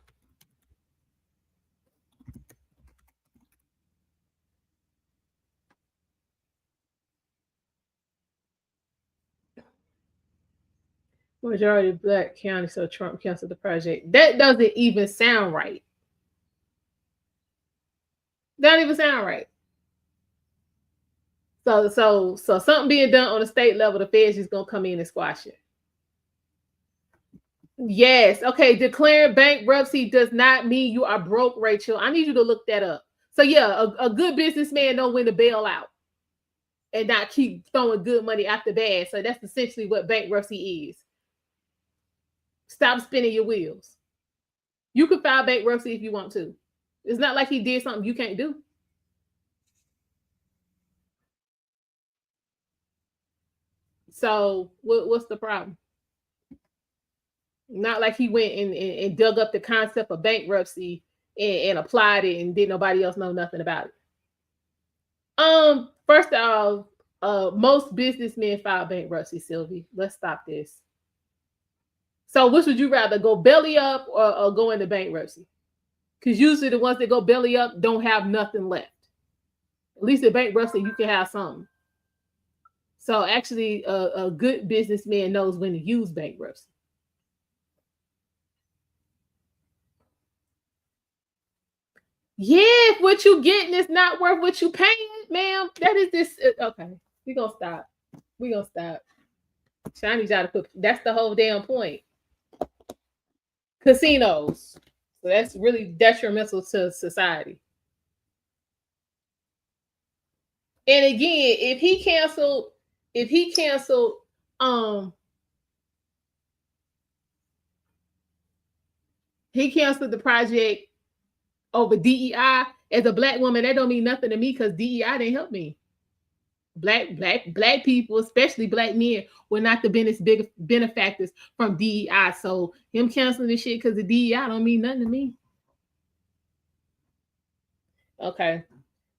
Majority of Black county, so Trump canceled the project. That doesn't even sound right. That don't even sound right. So something being done on the state level, the feds just gonna come in and squash it. Yes, okay. Declaring bankruptcy does not mean you are broke, Rachel. I need you to look that up. So yeah, a good businessman know when to bail out and not keep throwing good money after bad. So that's essentially what bankruptcy is. Stop spinning your wheels. You can file bankruptcy if you want to. It's not like he did something you can't do. So what's the problem? Not like he went and dug up the concept of bankruptcy and applied it and did nobody else know nothing about it. First of all, most businessmen file bankruptcy, Sylvie. Let's stop this. So which would you rather, go belly up or go into bankruptcy? Because usually the ones that go belly up don't have nothing left. At least in bankruptcy, you can have something. So actually, a good businessman knows when to use bankruptcy. Yeah, if what you getting is not worth what you paying, ma'am. That is this. Okay, we gonna stop. Chinese got to put. That's the whole damn point. Casinos. So that's really detrimental to society. And again, if he canceled, he canceled the project over DEI. As a Black woman, that don't mean nothing to me because DEI didn't help me. Black people, especially Black men, were not the biggest benefactors from DEI. So him canceling this shit because of DEI don't mean nothing to me. Okay.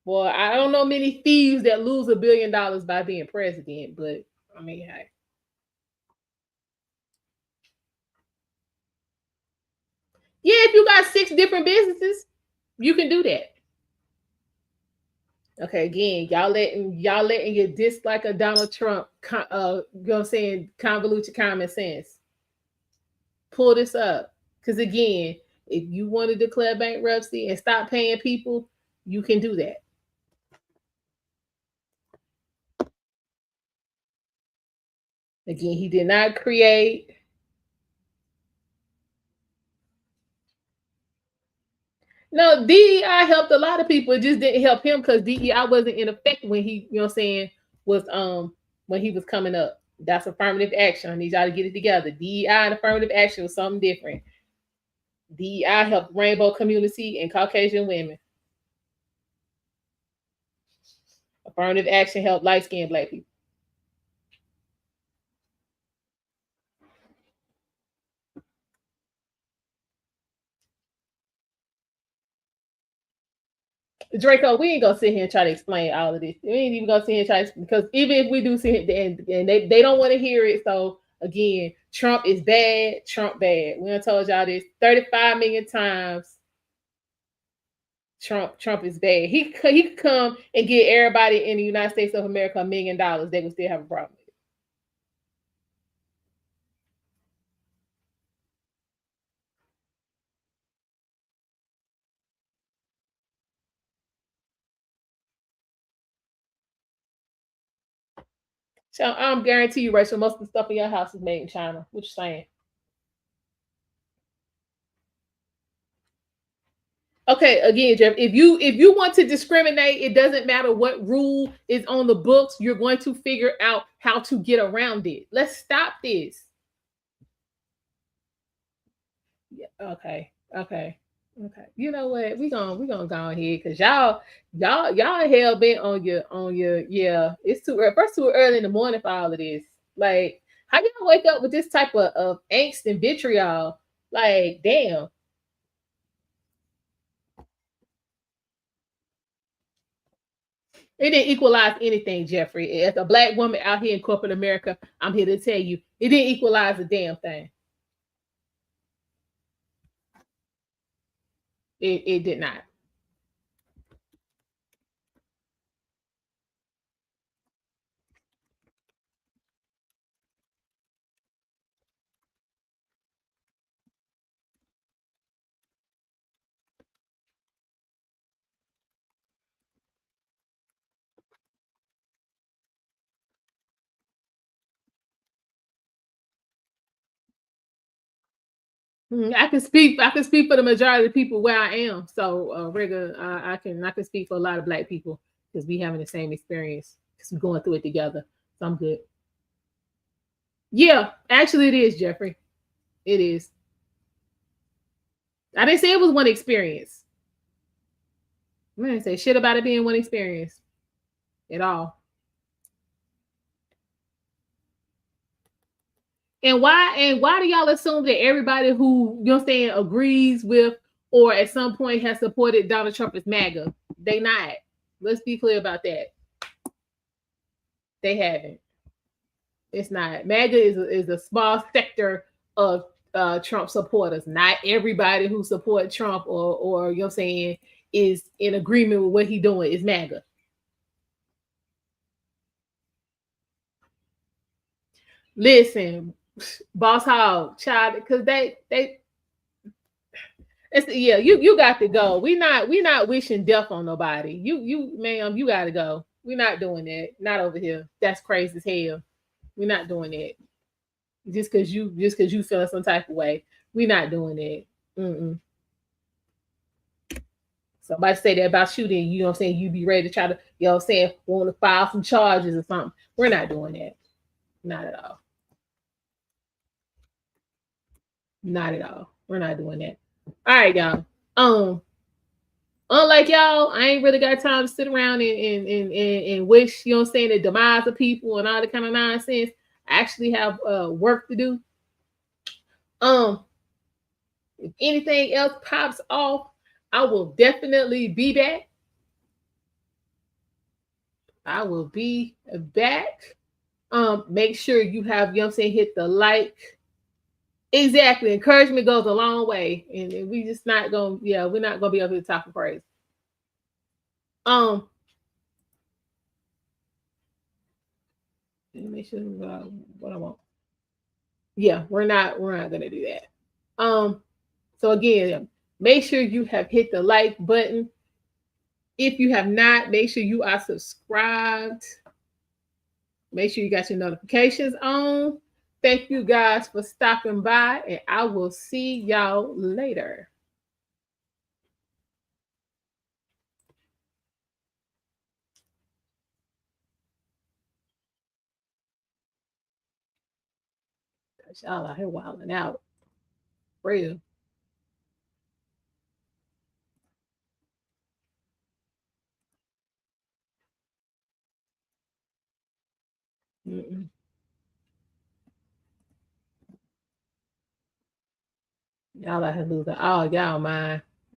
Well, I don't know many thieves that lose $1 billion by being president, but I mean, hey. Yeah, if you got 6 different businesses, you can do that. Okay, again, y'all letting your dislike of Donald Trump, saying convolute your common sense. Pull this up, because again, if you want to declare bankruptcy and stop paying people, you can do that. Again, he did not create. No, DEI helped a lot of people. It just didn't help him because DEI wasn't in effect when he, was when he was coming up. That's affirmative action. I need y'all to get it together. DEI and affirmative action was something different. DEI helped rainbow community and Caucasian women. Affirmative action helped light-skinned Black people. Draco, we ain't gonna sit here and try to explain all of this. We ain't even gonna sit here and try to, because even if we do sit here and they don't want to hear it. So again, Trump is bad, Trump bad. We done told y'all this 35 million times. Trump is bad. He could come and get everybody in the United States of America $1 million. They would still have a problem. So I'm guarantee you, Rachel, most of the stuff in your house is made in China. What you saying? Okay, again, Jeff, if you want to discriminate, it doesn't matter what rule is on the books, you're going to figure out how to get around it. Let's stop this. Yeah, okay. You know what? We gonna go ahead because y'all hell bent on your yeah. It's too early. First, too early in the morning for all of this. Like, how y'all wake up with this type of angst and vitriol? Like, damn. It didn't equalize anything, Jeffrey. As a black woman out here in corporate America, I'm here to tell you, it didn't equalize a damn thing. It did not. I can speak. I can speak for the majority of the people where I am. So, Rigga, I can speak for a lot of black people because we having the same experience because we're going through it together. So I'm good. Yeah, actually, it is, Jeffrey. It is. I didn't say it was one experience. I didn't say shit about it being one experience at all. And why do y'all assume that everybody who agrees with or at some point has supported Donald Trump is MAGA? They not. Let's be clear about that. They haven't. It's not. MAGA is a small sector of Trump supporters. Not everybody who support Trump or is in agreement with what he's doing is MAGA. Listen, Boss Hog, child, because you got to go. We not wishing death on nobody. Ma'am, you got to go. We're not doing that. Not over here. That's crazy as hell. We're not doing that. Just because you feel some type of way. We're not doing that. Mm-mm. Somebody say that about shooting, you be ready to try to, want to file some charges or something. We're not doing that. Not at all. Not at all. We're not doing that. All right, y'all. Unlike y'all, I ain't really got time to sit around and wish, the demise of people and all that kind of nonsense. I actually have work to do. If anything else pops off, I will definitely be back. I will be back. Make sure you have, hit the like. Exactly. Encouragement goes a long way. And we just not gonna, we're not gonna be able to talk and praise. Let me make sure what I want. Yeah, we're not gonna do that. So again, make sure you have hit the like button. If you have not, make sure you are subscribed. Make sure you got your notifications on. Thank you guys for stopping by, and I will see y'all later. Y'all out here wilding out. Real. Mm-mm. Y'all out here losing all y'all mind.